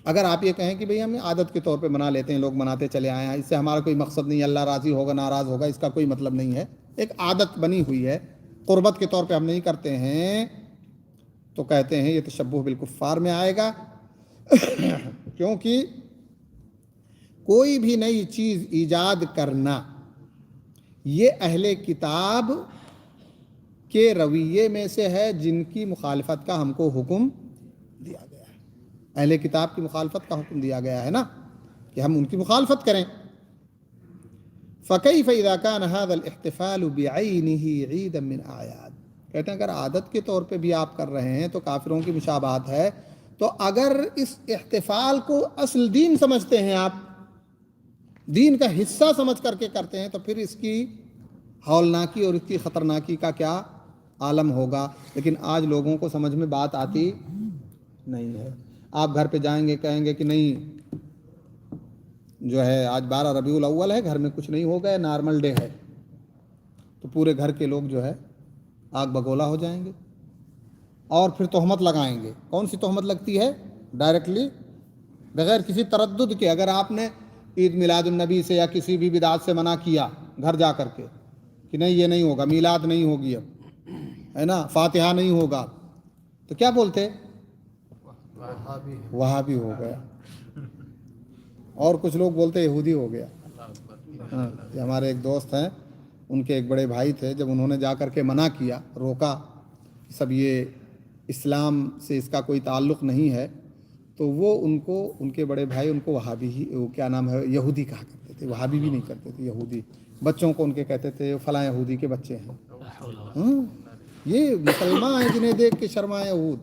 اگر آپ یہ کہیں کہ بھئی ہم عادت کے طور پہ منا لیتے ہیں، لوگ مناتے چلے آئے ہیں، اس سے ہمارا کوئی مقصد نہیں، اللہ راضی ہوگا ناراض ہوگا، اس کا کوئی مطلب نہیں ہے، ایک عادت بنی ہوئی ہے، قربت کے طور پہ ہم نہیں کرتے ہیں، تو کہتے ہیں یہ تشبہ بالکفار میں آئے گا۔ کیونکہ کوئی بھی نئی چیز ایجاد کرنا یہ اہل کتاب کے رویے میں سے ہے جن کی مخالفت کا ہم کو حکم دیا گیا ہے۔ اہل کتاب کی مخالفت کا حکم دیا گیا ہے نا، کہ ہم ان کی مخالفت کریں۔ فَكَيْفَ إِذَا كَانَ هَذَا الْاحْتِفَالُ بِعَيْنِهِ عِيدًا مِّنْ أَعْيَادِ، کہتے ہیں اگر عادت کے طور پہ بھی آپ کر رہے ہیں تو کافروں کی مشابہت ہے، تو اگر اس احتفال کو اصل دین سمجھتے ہیں، آپ دین کا حصہ سمجھ کر کے کرتے ہیں، تو پھر اس کی ہولناکی اور اس کی خطرناکی کا کیا عالم ہوگا۔ لیکن آج لوگوں کو سمجھ میں بات آتی نہیں ہے۔ آپ گھر پہ جائیں گے کہیں گے کہ نہیں جو ہے آج 12 ربیع الاول ہے، گھر میں کچھ نہیں ہوگا، نارمل ڈے ہے، تو پورے گھر کے لوگ جو ہے آگ بگولا ہو جائیں گے اور پھر تہمت لگائیں گے۔ کون سی تہمت لگتی ہے؟ ڈائریکٹلی بغیر کسی تردد کے، اگر آپ نے عید میلاد النبی سے یا کسی بھی بدعت سے منع کیا گھر جا کر کے کہ نہیں یہ نہیں ہوگا، میلاد نہیں ہوگی، اب ہے نا، فاتحہ نہیں ہوگا، تو کیا بولتے؟ وہابی ہو گیا، اور کچھ لوگ بولتے یہودی ہو گیا۔ یہ ہمارے ایک دوست ہیں، ان کے ایک بڑے بھائی تھے، جب انہوں نے جا کر کے منع کیا، روکا، سب یہ اسلام سے اس کا کوئی تعلق نہیں ہے، تو وہ ان کو، ان کے بڑے بھائی ان کو وہابی ہی، وہ کیا نام ہے، یہودی کہا کرتے تھے، وہابی بھی نہیں کرتے تھے، یہودی۔ بچوں کو ان کے کہتے تھے فلاں یہودی کے بچے ہیں۔ یہ مسلمان ہیں جنہیں دیکھ کے شرمائے یہود۔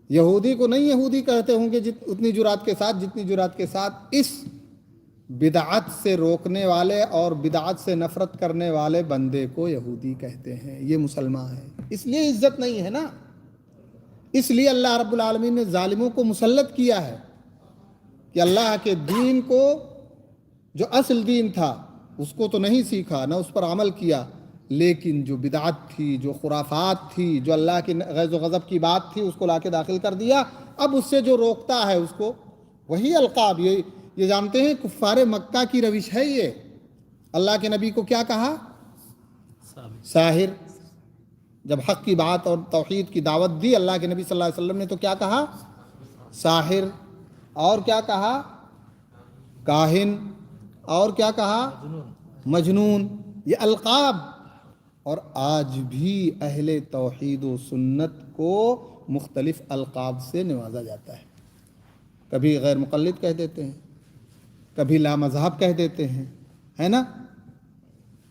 یہودی کو نہیں یہودی کہتے ہوں گے اتنی جرات کے ساتھ جتنی جرات کے ساتھ اس بدعت سے روکنے والے اور بدعت سے نفرت کرنے والے بندے کو یہودی کہتے ہیں۔ یہ مسلمان ہے، اس لیے عزت نہیں ہے نا، اس لیے اللہ رب العالمین نے ظالموں کو مسلط کیا ہے کہ اللہ کے دین کو، جو اصل دین تھا اس کو تو نہیں سیکھا، نہ اس پر عمل کیا، لیکن جو بدعت تھی، جو خرافات تھی، جو اللہ کی غیظ و غضب کی بات تھی، اس کو لا کے داخل کر دیا۔ اب اس سے جو روکتا ہے اس کو وہی القاب، یہ جانتے ہیں کفار مکہ کی روش ہے، یہ اللہ کے نبی کو کیا کہا؟ ثابت ساحر. جب حق کی بات اور توحید کی دعوت دی اللہ کے نبی صلی اللہ علیہ وسلم نے تو کیا کہا؟ ساحر. اور کیا کہا؟ کاہن. اور کیا کہا؟ مجنون. یہ القاب. اور آج بھی اہل توحید و سنت کو مختلف القاب سے نوازا جاتا ہے. کبھی غیر مقلد کہہ دیتے ہیں، کبھی لا مذہب کہہ دیتے ہیں، ہے نا،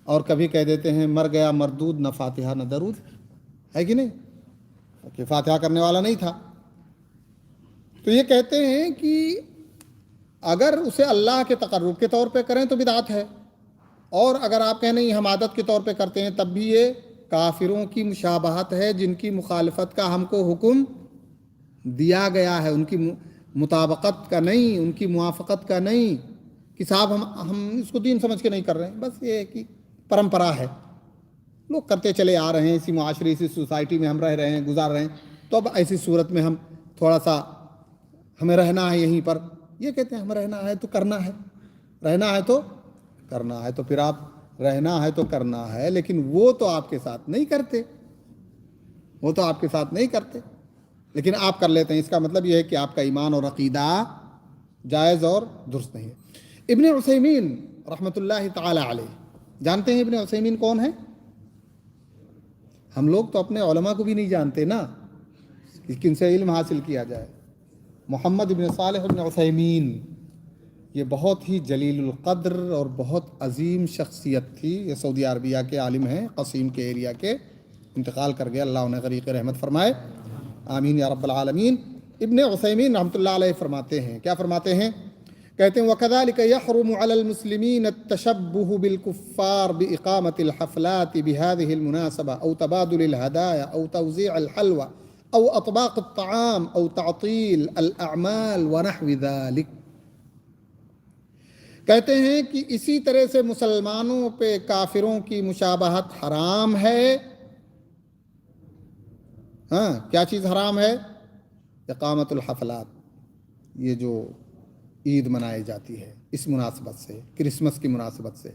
اور کبھی کہہ دیتے ہیں مر گیا مردود، نہ فاتحہ نہ درود. ہے کہ نہیں؟ کہ فاتحہ کرنے والا نہیں تھا. تو یہ کہتے ہیں کہ اگر اسے اللہ کے تقرب کے طور پہ کریں تو بدعت ہے، اور اگر آپ کہیں نہیں ہم عادت کے طور پہ کرتے ہیں تب بھی یہ کافروں کی مشابہت ہے جن کی مخالفت کا ہم کو حکم دیا گیا ہے، ان کی مطابقت کا نہیں، ان کی موافقت کا نہیں کہ صاحب ہم اس کو دین سمجھ کے نہیں کر رہے ہیں، بس یہ ہے کہ پرمپرا ہے، لوگ کرتے چلے آ رہے ہیں، اسی معاشرے اسی سوسائٹی میں ہم رہ رہے ہیں، گزار رہے ہیں، تو اب ایسی صورت میں ہم تھوڑا سا ہمیں رہنا ہے یہیں پر. یہ کہتے ہیں ہمیں رہنا ہے تو کرنا ہے، رہنا ہے تو کرنا ہے. تو پھر آپ رہنا ہے تو کرنا ہے، لیکن وہ تو آپ کے ساتھ نہیں کرتے، وہ تو آپ کے ساتھ نہیں کرتے، لیکن آپ کر لیتے ہیں. اس کا مطلب یہ ہے کہ آپ کا ایمان اور عقیدہ جائز اور درست نہیں ہے. ابن عثیمین رحمۃ اللہ تعالی علیہ، جانتے ہیں ابن عثیمین کون ہے؟ ہم لوگ تو اپنے علماء کو بھی نہیں جانتے نا کہ کن سے علم حاصل کیا جائے. محمد ابن صالح ابن عثیمین، یہ بہت ہی جلیل القدر اور بہت عظیم شخصیت تھی. یہ سعودی عربیہ کے عالم ہیں، قصیم کے ایریا کے، انتقال کر گئے، اللہ انہیں غریق رحمت فرمائے، آمین یا رب العالمین. ابن عثیمین رحمۃ اللہ علیہ فرماتے ہیں، کیا فرماتے ہیں؟ کہتے ہیں وَكَذَلِكَ يَحْرُمُ عَلَى الْمُسْلِمِينَ التَّشَبُّهُ بِالْكُفَّارِ بِإِقَامَةِ الْحَفْلَاتِ بِهَذِهِ الْمُنَاسَبَةِ أَوْ تَبَادُلِ الْهَدَايَا أَوْ تَوْزِيعِ الْحَلْوَى أَوْ أَطْبَاقِ الطَّعَامِ أَوْ تَعْطِيلِ الْأَعْمَالِ وَنَحْوِ ذَلِكَ. کہتے ہیں کہ اسی طرح سے مسلمانوں پہ کافروں کی مشابہت حرام ہے. ہاں، کیا چیز حرام ہے؟ اقامت الحفلات، یہ جو عید منائی جاتی ہے اس مناسبت سے، کرسمس کی مناسبت سے.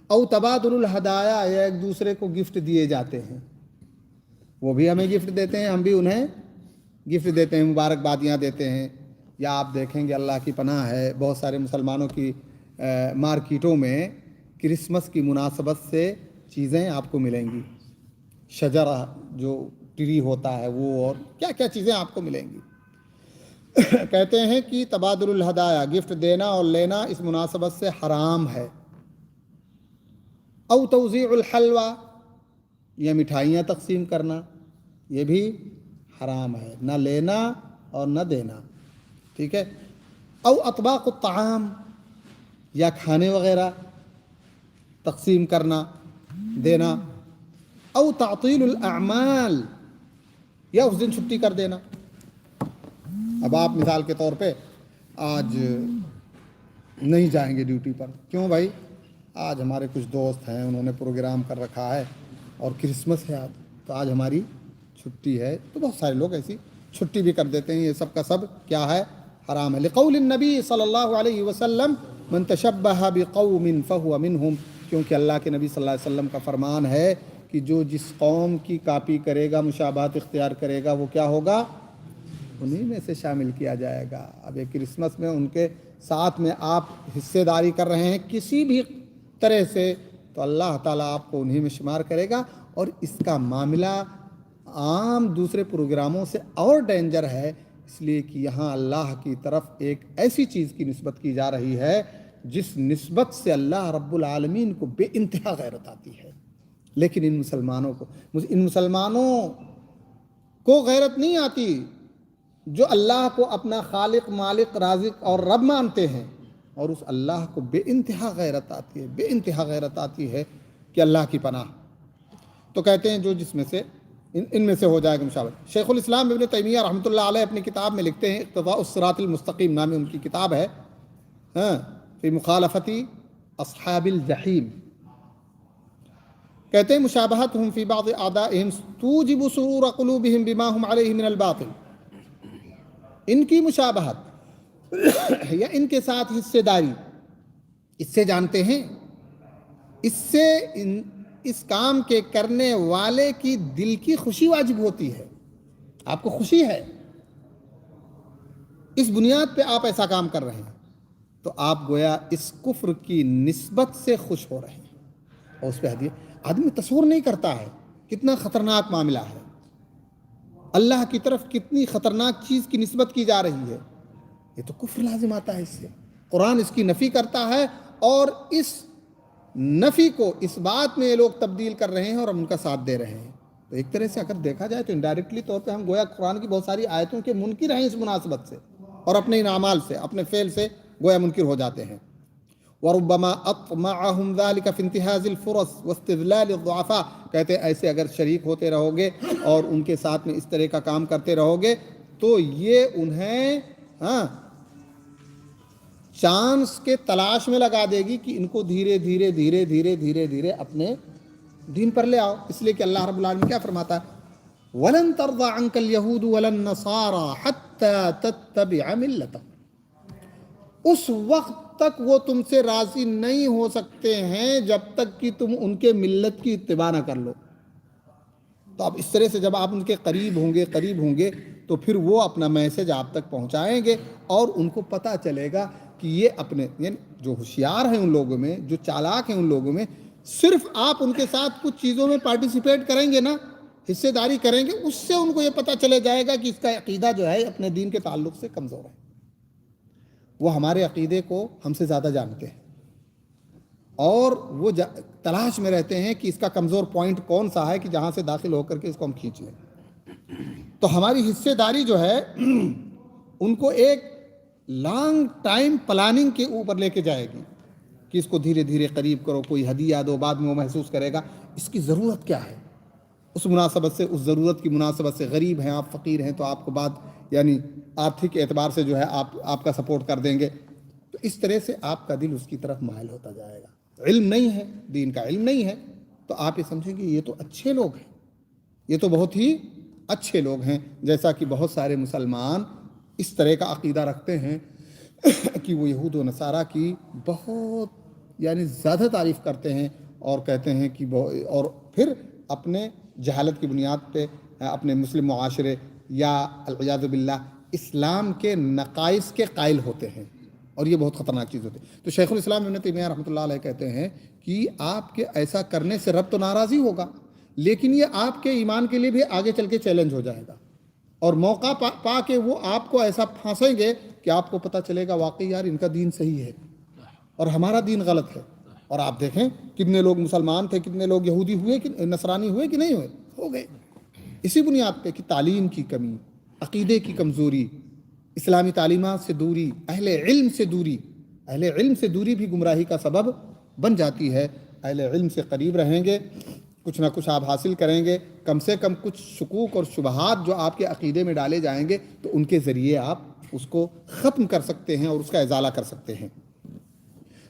او تبادل الہدایا، یا ایک دوسرے کو گفٹ دیے جاتے ہیں، وہ بھی ہمیں گفٹ دیتے ہیں، ہم بھی انہیں گفٹ دیتے ہیں، مبارکبادیاں دیتے ہیں. یا آپ دیکھیں گے اللہ کی پناہ ہے بہت سارے مسلمانوں کی مارکیٹوں میں کرسمس کی مناسبت سے چیزیں آپ کو ملیں گی، شجرہ جو ٹری ہوتا ہے وہ، اور کیا کیا چیزیں آپ کو ملیں گی. کہتے ہیں کہ تبادل الہدایا، گفٹ دینا اور لینا اس مناسبت سے حرام ہے. او توزیع الحلوہ، یا مٹھائیاں تقسیم کرنا، یہ بھی حرام ہے، نہ لینا اور نہ دینا. ٹھیک ہے. او اطباق الطعام، یا کھانے وغیرہ تقسیم کرنا، دینا. او تعطیل الاعمال، یا اس دن چھٹی کر دینا. اب آپ مثال کے طور پہ آج نہیں جائیں گے ڈیوٹی پر، کیوں بھائی؟ آج ہمارے کچھ دوست ہیں، انہوں نے پروگرام کر رکھا ہے اور کرسمس ہے آج، تو آج ہماری چھٹی ہے. تو بہت سارے لوگ ایسی چھٹی بھی کر دیتے ہیں. یہ سب کا سب کیا ہے؟ حرام ہے. لقول النبی صلی اللہ علیہ وسلم من تشبہ بقوم فہو منہم، کیونکہ اللہ کے نبی صلی اللہ علیہ وسلم کا فرمان ہے کہ جو جس قوم کی کاپی کرے گا، مشابہت اختیار کرے گا، وہ کیا ہوگا؟ انہی میں سے شامل کیا جائے گا. اب یہ کرسمس میں ان کے ساتھ میں آپ حصے داری کر رہے ہیں کسی بھی طرح سے، تو اللہ تعالیٰ آپ کو انہی میں شمار کرے گا. اور اس کا معاملہ عام دوسرے پروگراموں سے اور ڈینجر ہے، اس لیے کہ یہاں اللہ کی طرف ایک ایسی چیز کی نسبت کی جا رہی ہے جس نسبت سے اللہ رب العالمین کو بے انتہا غیرت آتی ہے. لیکن ان مسلمانوں کو غیرت نہیں آتی جو اللہ کو اپنا خالق، مالک، رازق اور رب مانتے ہیں، اور اس اللہ کو بے انتہا غیرت آتی ہے، بے انتہا غیرت آتی ہے کہ اللہ کی پناہ. تو کہتے ہیں جو جس میں سے ان میں سے ہو جائے گا مشابہت. شیخ الاسلام ابن تیمیہ رحمۃ اللہ علیہ اپنی کتاب میں لکھتے ہیں، اقتضاء الصراط المستقیم نامی ان کی کتاب ہے، فی مخالفت اصحاب الجحیم. کہتے ہیں مشابہتہم فی بعض اعدائہم توجب سرور قلوبہم بما ہم علیہ من الباطل. ان کی مشابہت یا ان کے ساتھ حصے داری، اس سے جانتے ہیں اس سے اس کام کے کرنے والے کی دل کی خوشی واجب ہوتی ہے. آپ کو خوشی ہے اس بنیاد پہ آپ ایسا کام کر رہے ہیں تو آپ گویا اس کفر کی نسبت سے خوش ہو رہے ہیں. اور اس پہ آدمی تصور نہیں کرتا ہے کتنا خطرناک معاملہ ہے. اللہ کی طرف کتنی خطرناک چیز کی نسبت کی جا رہی ہے. یہ تو کفر لازم آتا ہے. اس سے قرآن اس کی نفی کرتا ہے اور اس نفی کو اس بات میں یہ لوگ تبدیل کر رہے ہیں اور ہم ان کا ساتھ دے رہے ہیں. تو ایک طرح سے اگر دیکھا جائے تو انڈائریکٹلی طور پہ ہم گویا قرآن کی بہت ساری آیتوں کے منکر ہیں اس مناسبت سے اور اپنے ان اعمال سے اپنے فعل سے گویا منکر ہو جاتے ہیں. وَرُبَّمَا أَطْمَعَهُمْ ذَلِكَ فِي انتِهَازِ الْفُرَصِ وَاسْتِغْلَالِ الضُّعَفَاءِ. کہتے ہیں ایسے اگر شریک ہوتے رہو گے اور ان کے ساتھ میں اس طرح کا کام کرتے رہو گے تو یہ انہیں چانس کے تلاش میں لگا دے گی کہ ان کو دھیرے دھیرے دھیرے دھیرے دھیرے دھیرے اپنے دین پر لے آؤ. اس لیے کہ اللہ رب العالمین کیا فرماتا ہے وَلَن تَرْضَىٰ عَنْكَ الْيَهُودُ وَلَا النَّصَارَىٰ حَتَّىٰ تَتَّبِعَ مِلَّتَهُمْ. اس وقت تک وہ تم سے راضی نہیں ہو سکتے ہیں جب تک کہ تم ان کے ملت کی اتباع نہ کر لو. تو اب اس طرح سے جب آپ ان کے قریب ہوں گے تو پھر وہ اپنا میسج آپ تک پہنچائیں گے اور ان کو پتہ چلے گا کہ یہ اپنے یعنی جو ہوشیار ہیں ان لوگوں میں جو چالاک ہیں ان لوگوں میں صرف آپ ان کے ساتھ کچھ چیزوں میں پارٹیسپیٹ کریں گے نا حصے داری کریں گے اس سے ان کو یہ پتہ چلے جائے گا کہ اس کا عقیدہ جو ہے اپنے دین کے تعلق سے کمزور ہے. وہ ہمارے عقیدے کو ہم سے زیادہ جانتے ہیں اور وہ تلاش میں رہتے ہیں کہ اس کا کمزور پوائنٹ کون سا ہے کہ جہاں سے داخل ہو کر کے اس کو ہم کھینچ لیں. تو ہماری حصے داری جو ہے ان کو ایک لانگ ٹائم پلاننگ کے اوپر لے کے جائے گی کہ اس کو دھیرے دھیرے قریب کرو. کوئی ہدیہ دو بعد میں وہ محسوس کرے گا اس کی ضرورت کیا ہے. اس مناسبت سے اس ضرورت کی مناسبت سے غریب ہیں آپ فقیر ہیں تو آپ کو بعد یعنی آرتھک اعتبار سے جو ہے آپ کا سپورٹ کر دیں گے. تو اس طرح سے آپ کا دل اس کی طرف مائل ہوتا جائے گا. علم نہیں ہے دین کا علم نہیں ہے تو آپ یہ سمجھیں گے یہ تو اچھے لوگ ہیں یہ تو بہت ہی اچھے لوگ ہیں. جیسا کہ بہت سارے مسلمان اس طرح کا عقیدہ رکھتے ہیں کہ وہ یہود و نصارہ کی بہت یعنی زیادہ تعریف کرتے ہیں اور کہتے ہیں کہ اور پھر اپنے جہالت کی بنیاد پہ اپنے مسلم معاشرے یا العیاذ باللہ اسلام کے نقائص کے قائل ہوتے ہیں اور یہ بہت خطرناک چیز ہوتی ہے. تو شیخ الاسلام ابن تیمیہ رحمۃ اللہ علیہ کہتے ہیں کہ آپ کے ایسا کرنے سے رب تو ناراضی ہوگا لیکن یہ آپ کے ایمان کے لیے بھی آگے چل کے چیلنج ہو جائے گا اور موقع پا کے وہ آپ کو ایسا پھانسیں گے کہ آپ کو پتہ چلے گا واقعی یار ان کا دین صحیح ہے اور ہمارا دین غلط ہے. اور آپ دیکھیں کتنے لوگ مسلمان تھے کتنے لوگ یہودی ہوئے کہ نصرانی ہوئے کہ نہیں ہوئے ہو گئے اسی بنیاد پہ کہ تعلیم کی کمی عقیدے کی کمزوری اسلامی تعلیمات سے دوری اہل علم سے دوری بھی گمراہی کا سبب بن جاتی ہے. اہل علم سے قریب رہیں گے کچھ نہ کچھ آپ حاصل کریں گے کم سے کم کچھ شکوک اور شبہات جو آپ کے عقیدے میں ڈالے جائیں گے تو ان کے ذریعے آپ اس کو ختم کر سکتے ہیں اور اس کا ازالہ کر سکتے ہیں.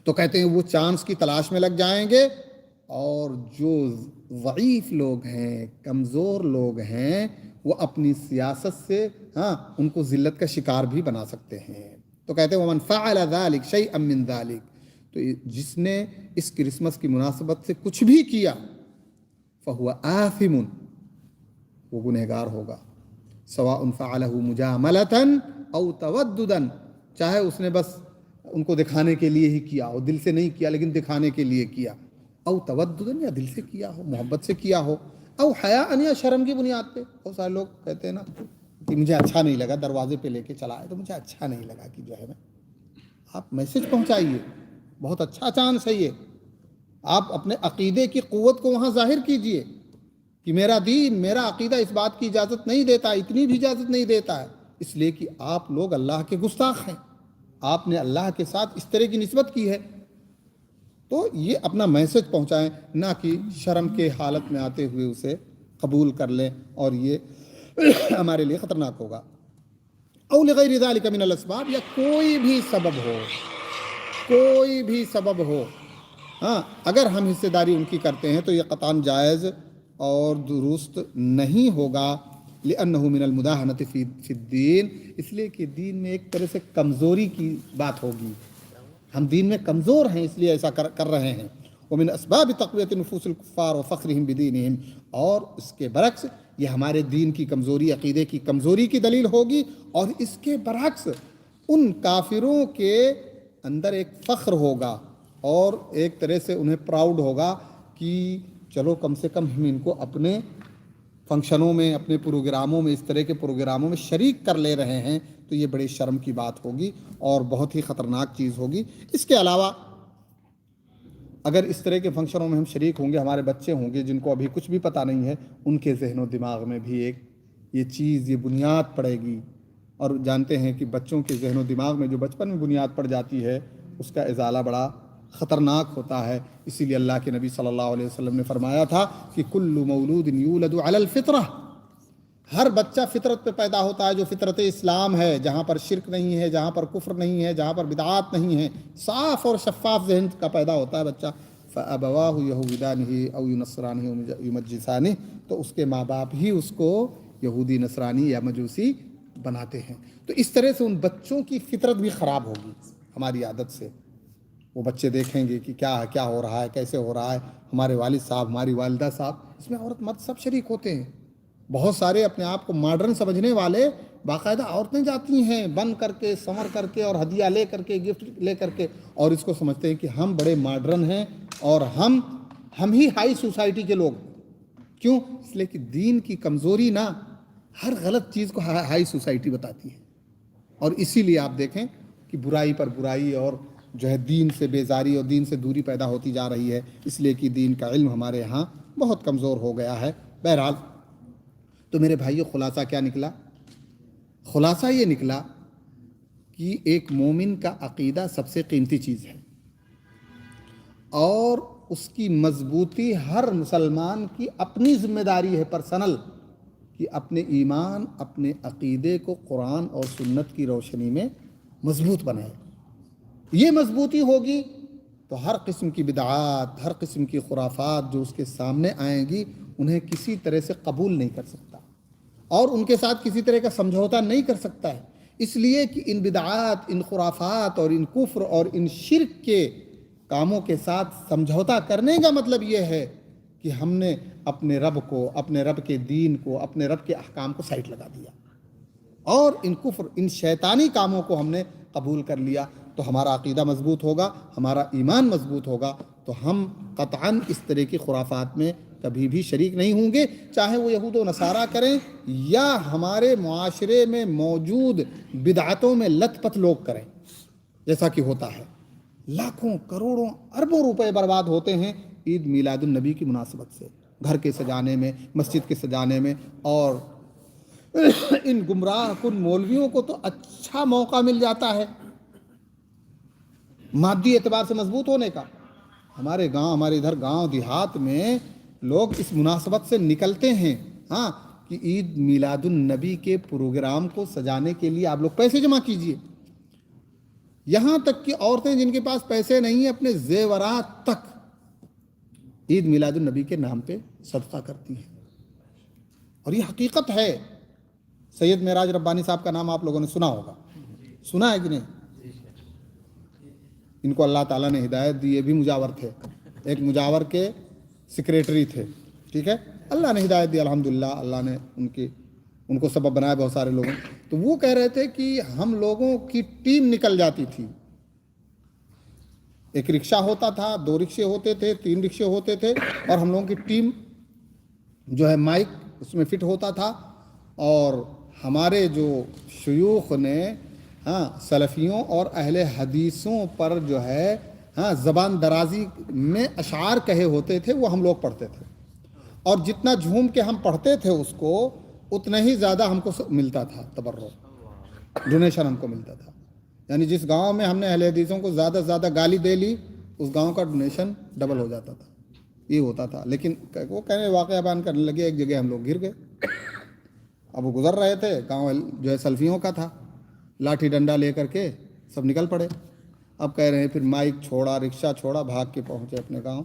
تو کہتے ہیں وہ چانس کی تلاش میں لگ جائیں گے اور جو ضعیف لوگ ہیں کمزور لوگ ہیں وہ اپنی سیاست سے ان کو ذلت کا شکار بھی بنا سکتے ہیں. تو کہتے ہیں وَمَنْ فَعَلَ ذَلِكَ شَيْئًا مِّن ذَلِكَ تو جس نے اس کرسمس کی مناسبت سے کچھ بھی کیا فَهُوَ آثِمٌ وہ گنہگار ہوگا. سواء فعلہ مجاملۃ او توددا چاہے اس نے بس ان کو دکھانے کے لیے ہی کیا ہو دل سے نہیں کیا لیکن دکھانے کے لیے کیا او توددا یا دل سے کیا ہو محبت سے کیا ہو او حیاء یا شرم کی بنیاد پہ. بہت سارے لوگ کہتے ہیں نا کہ مجھے اچھا نہیں لگا دروازے پہ لے کے چلا ہے تو مجھے اچھا نہیں لگا کہ جو ہے نا آپ میسج پہنچائیے بہت اچھا چانس ہے یہ آپ اپنے عقیدے کی قوت کو وہاں ظاہر کیجئے کہ میرا دین میرا عقیدہ اس بات کی اجازت نہیں دیتا اتنی بھی اجازت نہیں دیتا ہے اس لیے کہ آپ لوگ اللہ کے گستاخ ہیں آپ نے اللہ کے ساتھ اس طرح کی نسبت کی ہے. تو یہ اپنا میسج پہنچائیں نہ کہ شرم کے حالت میں آتے ہوئے اسے قبول کر لیں اور یہ ہمارے لیے خطرناک ہوگا. او لغیر ذلک من الاسباب یا کوئی بھی سبب ہو اگر ہم حصے داری ان کی کرتے ہیں تو یہ قطعاً جائز اور درست نہیں ہوگا. لأنه من المداہنۃ فی الدین اس لیے کہ دین میں ایک طرح سے کمزوری کی بات ہوگی ہم دین میں کمزور ہیں اس لیے ایسا کر رہے ہیں ومن اسباب تقویت نفوس الکفار وفخرهم بدینہم، اور اس کے برعکس یہ ہمارے دین کی کمزوری، عقیدے کی کمزوری کی دلیل ہوگی، اور اس کے برعکس ان کافروں کے اندر ایک فخر ہوگا اور ایک طرح سے انہیں پراؤڈ ہوگا کہ چلو کم سے کم ہم ان کو اپنے فنکشنوں میں، اپنے پروگراموں میں، اس طرح کے پروگراموں میں شریک کر لے رہے ہیں، تو یہ بڑی شرم کی بات ہوگی اور بہت ہی خطرناک چیز ہوگی۔ اس کے علاوہ اگر اس طرح کے فنکشنوں میں ہم شریک ہوں گے، ہمارے بچے ہوں گے جن کو ابھی کچھ بھی پتہ نہیں ہے، ان کے ذہن و دماغ میں بھی ایک یہ چیز، یہ بنیاد پڑے گی، اور جانتے ہیں کہ بچوں کے ذہن و دماغ میں جو بچپن میں بنیاد پڑ جاتی ہے اس کا ازالہ بڑا خطرناک ہوتا ہے۔ اسی لیے اللہ کے نبی صلی اللہ علیہ وسلم نے فرمایا تھا کہ کل مولود یولد علی الفطرہ، ہر بچہ فطرت پہ پیدا ہوتا ہے جو فطرت اسلام ہے، جہاں پر شرک نہیں ہے، جہاں پر کفر نہیں ہے، جہاں پر بدعات نہیں ہے، صاف اور شفاف ذہن کا پیدا ہوتا ہے بچہ۔ فَأَبَوَاهُ يَهُودَانِهِ أَوْ يُنَصِّرَانِهِ أَوْ يُمَجِّسَانِهِ، تو اس کے ماں باپ ہی اس کو یہودی، نصرانی یا مجوسی بناتے ہیں۔ تو اس طرح سے ان بچوں کی فطرت بھی خراب ہوگی ہماری عادت سے۔ وہ بچے دیکھیں گے کہ کیا ہو رہا ہے، کیسے ہو رہا ہے، ہمارے والد صاحب، ہماری والدہ صاحب، اس میں عورت مرد سب شریک ہوتے ہیں۔ بہت سارے اپنے آپ کو ماڈرن سمجھنے والے باقاعدہ عورتیں جاتی ہیں بن کر کے، سنور کر کے، اور ہدیہ لے کر کے، گفٹ لے کر کے، اور اس کو سمجھتے ہیں کہ ہم بڑے ماڈرن ہیں اور ہم ہی ہائی سوسائٹی کے لوگ۔ کیوں؟ اس لیے کہ دین کی کمزوری نہ ہر غلط چیز کو ہائی سوسائٹی بتاتی ہے، اور اسی لیے آپ دیکھیں کہ برائی پر برائی اور جو ہے دین سے بیزاری اور دین سے دوری پیدا ہوتی جا رہی ہے، اس لیے کہ دین کا علم ہمارے یہاں بہت کمزور ہو گیا ہے۔ بہرحال تو میرے بھائیو، خلاصہ کیا نکلا؟ خلاصہ یہ نکلا کہ ایک مومن کا عقیدہ سب سے قیمتی چیز ہے، اور اس کی مضبوطی ہر مسلمان کی اپنی ذمہ داری ہے، پرسنل، کہ اپنے ایمان، اپنے عقیدے کو قرآن اور سنت کی روشنی میں مضبوط بنائے۔ یہ مضبوطی ہوگی تو ہر قسم کی بدعات، ہر قسم کی خرافات جو اس کے سامنے آئیں گی، انہیں کسی طرح سے قبول نہیں کر سکتا اور ان کے ساتھ کسی طرح کا سمجھوتا نہیں کر سکتا ہے، اس لیے کہ ان بدعات، ان خرافات اور ان کفر اور ان شرک کے کاموں کے ساتھ سمجھوتا کرنے کا مطلب یہ ہے کہ ہم نے اپنے رب کو، اپنے رب کے دین کو، اپنے رب کے احکام کو سائٹ لگا دیا، اور ان کفر، ان شیطانی کاموں کو ہم نے قبول کر لیا۔ تو ہمارا عقیدہ مضبوط ہوگا، ہمارا ایمان مضبوط ہوگا، تو ہم قطعاً اس طرح کی خرافات میں کبھی بھی شریک نہیں ہوں گے، چاہے وہ یہود و نصارہ کریں یا ہمارے معاشرے میں موجود بدعتوں میں لت پت لوگ کریں، جیسا کہ ہوتا ہے۔ لاکھوں، کروڑوں، اربوں روپے برباد ہوتے ہیں عید میلاد النبی کی مناسبت سے، گھر کے سجانے میں، مسجد کے سجانے میں، اور ان گمراہ کن مولویوں کو تو اچھا موقع مل جاتا ہے مادی اعتبار سے مضبوط ہونے کا۔ ہمارے گاؤں، ہمارے ادھر گاؤں دیہات میں لوگ اس مناسبت سے نکلتے ہیں کہ عید میلاد النبی کے پروگرام کو سجانے کے لیے آپ لوگ پیسے جمع کیجئے۔ یہاں تک کہ عورتیں جن کے پاس پیسے نہیں ہیں، اپنے زیورات تک عید میلاد النبی کے نام پہ صدقہ کرتی ہیں، اور یہ حقیقت ہے۔ سید معراج ربانی صاحب کا نام آپ لوگوں نے سنا ہوگا، سنا ہے کہ نہیں؟ ان کو اللہ تعالیٰ نے ہدایت دی، یہ بھی مجاور تھے، ایک مجاور کے سیکریٹری تھے، ٹھیک ہے، اللہ نے ہدایت دی الحمدللہ، اللہ نے ان کو سبب بنایا بہت سارے لوگوں۔ تو وہ کہہ رہے تھے کہ ہم لوگوں کی ٹیم نکل جاتی تھی، ایک رکشہ ہوتا تھا، 2 رکشے ہوتے تھے، 3 رکشے ہوتے تھے، اور ہم لوگوں کی ٹیم جو ہے مائک اس میں فٹ ہوتا تھا، اور ہمارے جو شیوخ نے سلفیوں اور اہل حدیثوں پر جو ہے زبان درازی میں اشعار کہے ہوتے تھے، وہ ہم لوگ پڑھتے تھے، اور جتنا جھوم کے ہم پڑھتے تھے اس کو، اتنا ہی زیادہ ہم کو ملتا تھا، تبرع، ڈونیشن ہم کو ملتا تھا۔ یعنی جس گاؤں میں ہم نے اہل حدیثوں کو زیادہ سے زیادہ گالی دے لی، اس گاؤں کا ڈونیشن ڈبل ہو جاتا تھا، یہ ہوتا تھا۔ لیکن وہ کہنے واقعہ بیان کرنے لگے، ایک جگہ ہم لوگ گر گئے، اب وہ گزر رہے تھے، گاؤں جو ہے سلفیوں کا تھا، لاٹھی ڈنڈا لے کر کے سب نکل پڑے۔ اب کہہ رہے ہیں پھر مائک چھوڑا، رکشہ چھوڑا، بھاگ کے پہنچے اپنے گاؤں۔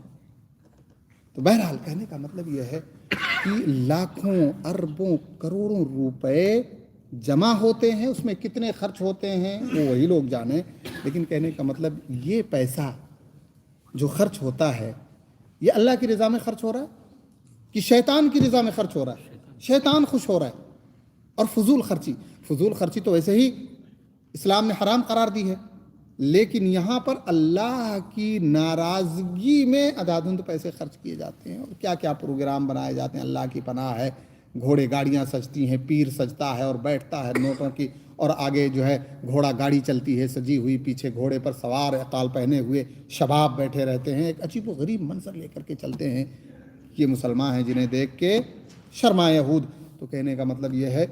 تو بہرحال کہنے کا مطلب یہ ہے کہ لاکھوں، اربوں، کروڑوں روپے جمع ہوتے ہیں، اس میں کتنے خرچ ہوتے ہیں وہ وہی لوگ جانیں، لیکن کہنے کا مطلب یہ پیسہ جو خرچ ہوتا ہے یہ اللہ کی رضا میں خرچ ہو رہا ہے کہ شیطان کی رضا میں خرچ ہو رہا ہے؟ شیطان خوش ہو رہا ہے. اور فضول خرچی تو ویسے ہی اسلام نے حرام قرار دی ہے، لیکن یہاں پر اللہ کی ناراضگی میں ادھادھند پیسے خرچ کیے جاتے ہیں، اور کیا کیا پروگرام بنائے جاتے ہیں. اللہ کی پناہ ہے، گھوڑے گاڑیاں سجتی ہیں، پیر سجتا ہے اور بیٹھتا ہے نوٹوں کی، اور آگے جو ہے گھوڑا گاڑی چلتی ہے سجی ہوئی، پیچھے گھوڑے پر سوار اقال پہنے ہوئے شباب بیٹھے رہتے ہیں، ایک عجیب و غریب منظر لے کر کے چلتے ہیں. یہ مسلمان ہیں جنہیں دیکھ کے شرمائے یہود. تو کہنے کا مطلب یہ ہے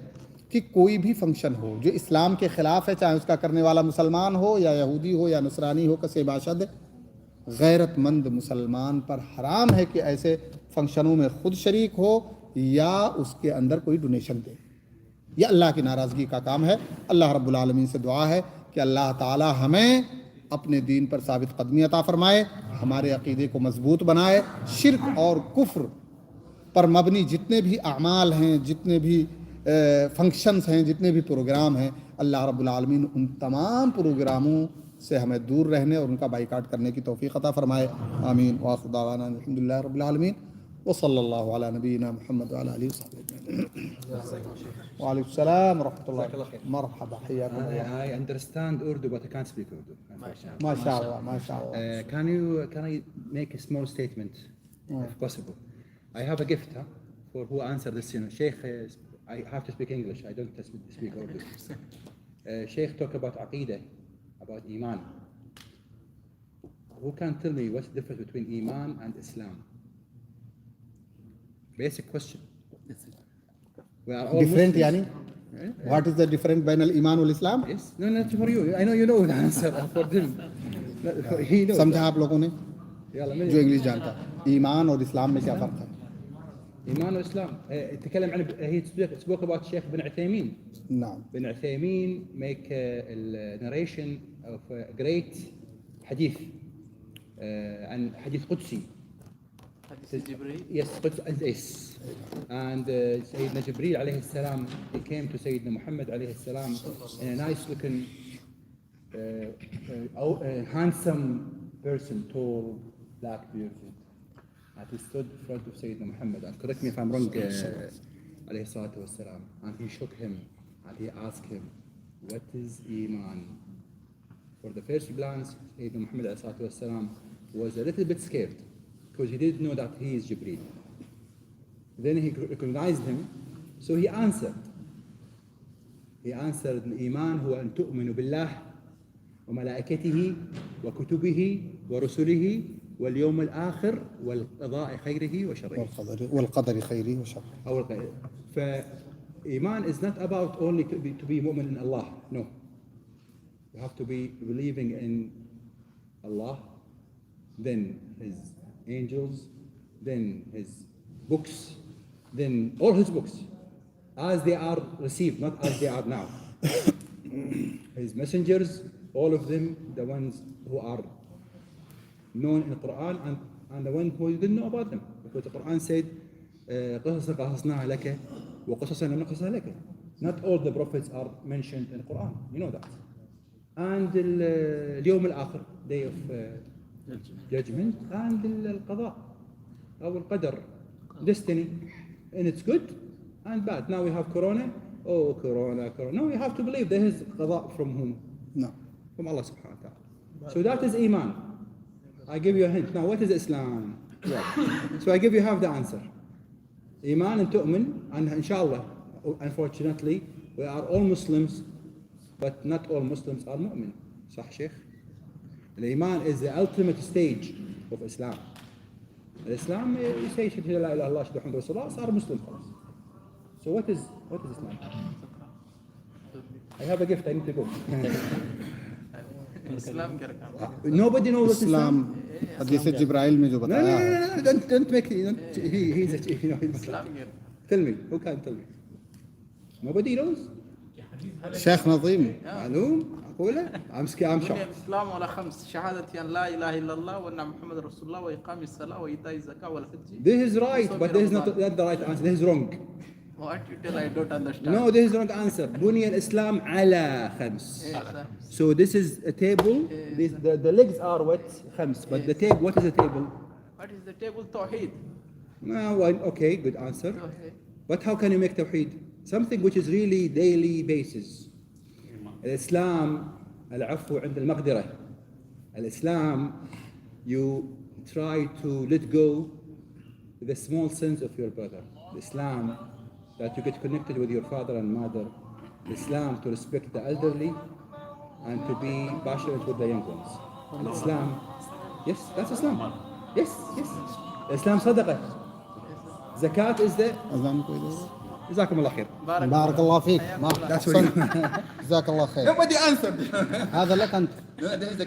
کہ کوئی بھی فنکشن ہو جو اسلام کے خلاف ہے، چاہے اس کا کرنے والا مسلمان ہو یا یہودی ہو یا نصرانی ہو، کسے باشد غیرت مند مسلمان پر حرام ہے کہ ایسے فنکشنوں میں خود شریک ہو یا اس کے اندر کوئی ڈونیشن دے. یہ اللہ کی ناراضگی کا کام ہے. اللہ رب العالمین سے دعا ہے کہ اللہ تعالی ہمیں اپنے دین پر ثابت قدمی عطا فرمائے، ہمارے عقیدے کو مضبوط بنائے. شرک اور کفر پر مبنی جتنے بھی اعمال ہیں، جتنے بھی فنکشنز ہیں، جتنے بھی پروگرام ہیں، اللہ رب العالمین ان تمام پروگراموں سے ہمیں دور رہنے اور ان کا بائیکاٹ کرنے کی توفیق عطا فرمائے. آمین. وآخر دعوانا الحمدللہ رب العالمین وصلی اللہ علی نبینا محمد وعلی آلہ وصحبہ اجمعین. وعلیکم السلام ورحمۃ اللہ. مرحبا حیاکم اللہ. I understand Urdu, but I can't speak Urdu. ما شاء اللہ ما شاء اللہ. Can I make a small statement, if possible? I have a gift for who answered this. Sheikh, I have to speak English. I don't speak Urdu. Sheikh talk about Aqidah, about Iman. Who can tell me what's the difference between Iman and Islam? Basic question. We are all different Muslims. یعنی what is the different بین الایمان والاسلام؟ Yes. No, not for you. I know you know the answer. For them. He knows. سمجھا آپ لوگوں نے يلا جو انگلش جانتا ہے. ایمان اور اسلام میں کیا فرق ہے؟ إيمان وإسلام. تكلم عن he spoke about Sheikh bin Uthaymin. نعم. Bin Uthaymin make a narration of a great hadith عن حديث قدسي. Yes, Qudsi. And Sayyidina Jibreel alayhi salam, he came to Sayyidina Muhammad alayhi salam in a nice looking, handsome person, tall, black beard. And he stood in front of Sayyidina Muhammad, and correct me if I'm wrong, alayhi salatu wassalam, and he shook him and he asked him, what is Iman? For the first glance, Sayyidina Muhammad alayhi salatu wassalam was a little bit scared because he didn't know that he is Jibreel. Then he recognized him, so he answered. He answered, Iman huwa an tu'minu billah wa malaikatihi wa kutubihi wa rusulihi واليوم الآخر والقضاء خيره وشره. والقدر خيره وشره. أول قضاء. فإيمان is not about only to be mu'min in Allah. No. You have to be believing in Allah, then His angels, then His books, then all His books, as they are received, not as they are now. His messengers, all of them, the ones who are known in the Quran and the one who didn't know about them. Because the Quran said, قَصَصًا قَصَصْنَاهَا لَكَ وَقَصَصًا لَمْ نَقْصَصْهَا لَكَ. Not all the prophets are mentioned in the Quran. You know that. And اليوم الآخر, day of judgment, and القضاء أو القدر, destiny, and it's good and bad. Now we have Corona. Oh, Corona. No, we have to believe there is qada from whom? No. From Allah subhanahu wa ta'ala. So that is Iman. I give you a hint. Now what is Islam? Yeah. So I give you half the answer. Iman and tu'min, and inshallah, unfortunately, we are all Muslims, but not all Muslims are mu'min. Sah Sheikh? The Iman is the ultimate stage of Islam. Islam, you say, Shahid la ilaha illallah, Shahid Rasulullah, صار Muslim. So what is Islam? I have a gift, I need to go. Nobody knows what اسلام حدیث جبرائیل میں جو بتایا ہے. No, don't make it. He's a, you know, he's tell me, who can tell me? Nobody knows? شیخ نظیم معلوم أقوله. I'm shocked. الإسلام على خمس شهادة أن لا إله إلا الله وأن محمد رسول الله وإقام الصلاة وإيتاء الزكاة والحج. This is right, but this is not the right answer. This is wrong. What you tell I don't understand. No, this is wrong answer. بني الإسلام على خمس. So this is a table. The legs are what? خمس. But the table, what is the table? What is the table Tawheed? Okay, good answer. Tawheed. But how can you make tawheed? Something which is really daily basis. الإسلام العفو عند المقدرة. الإسلام, you try to let go the small sins of your brother. Islam, that you get connected with your father and mother. Islam, to respect the elderly and to be passionate with the young ones. Islam, yes, that's Islam. Yes, yes. Islam صدقة. Zakat is the. اذان کوئی دے جزاكم الله خير. بارك الله فيك حياك ما الله. أحسنت. جزاك الله خير Nobody answered. هذا لك انت There is the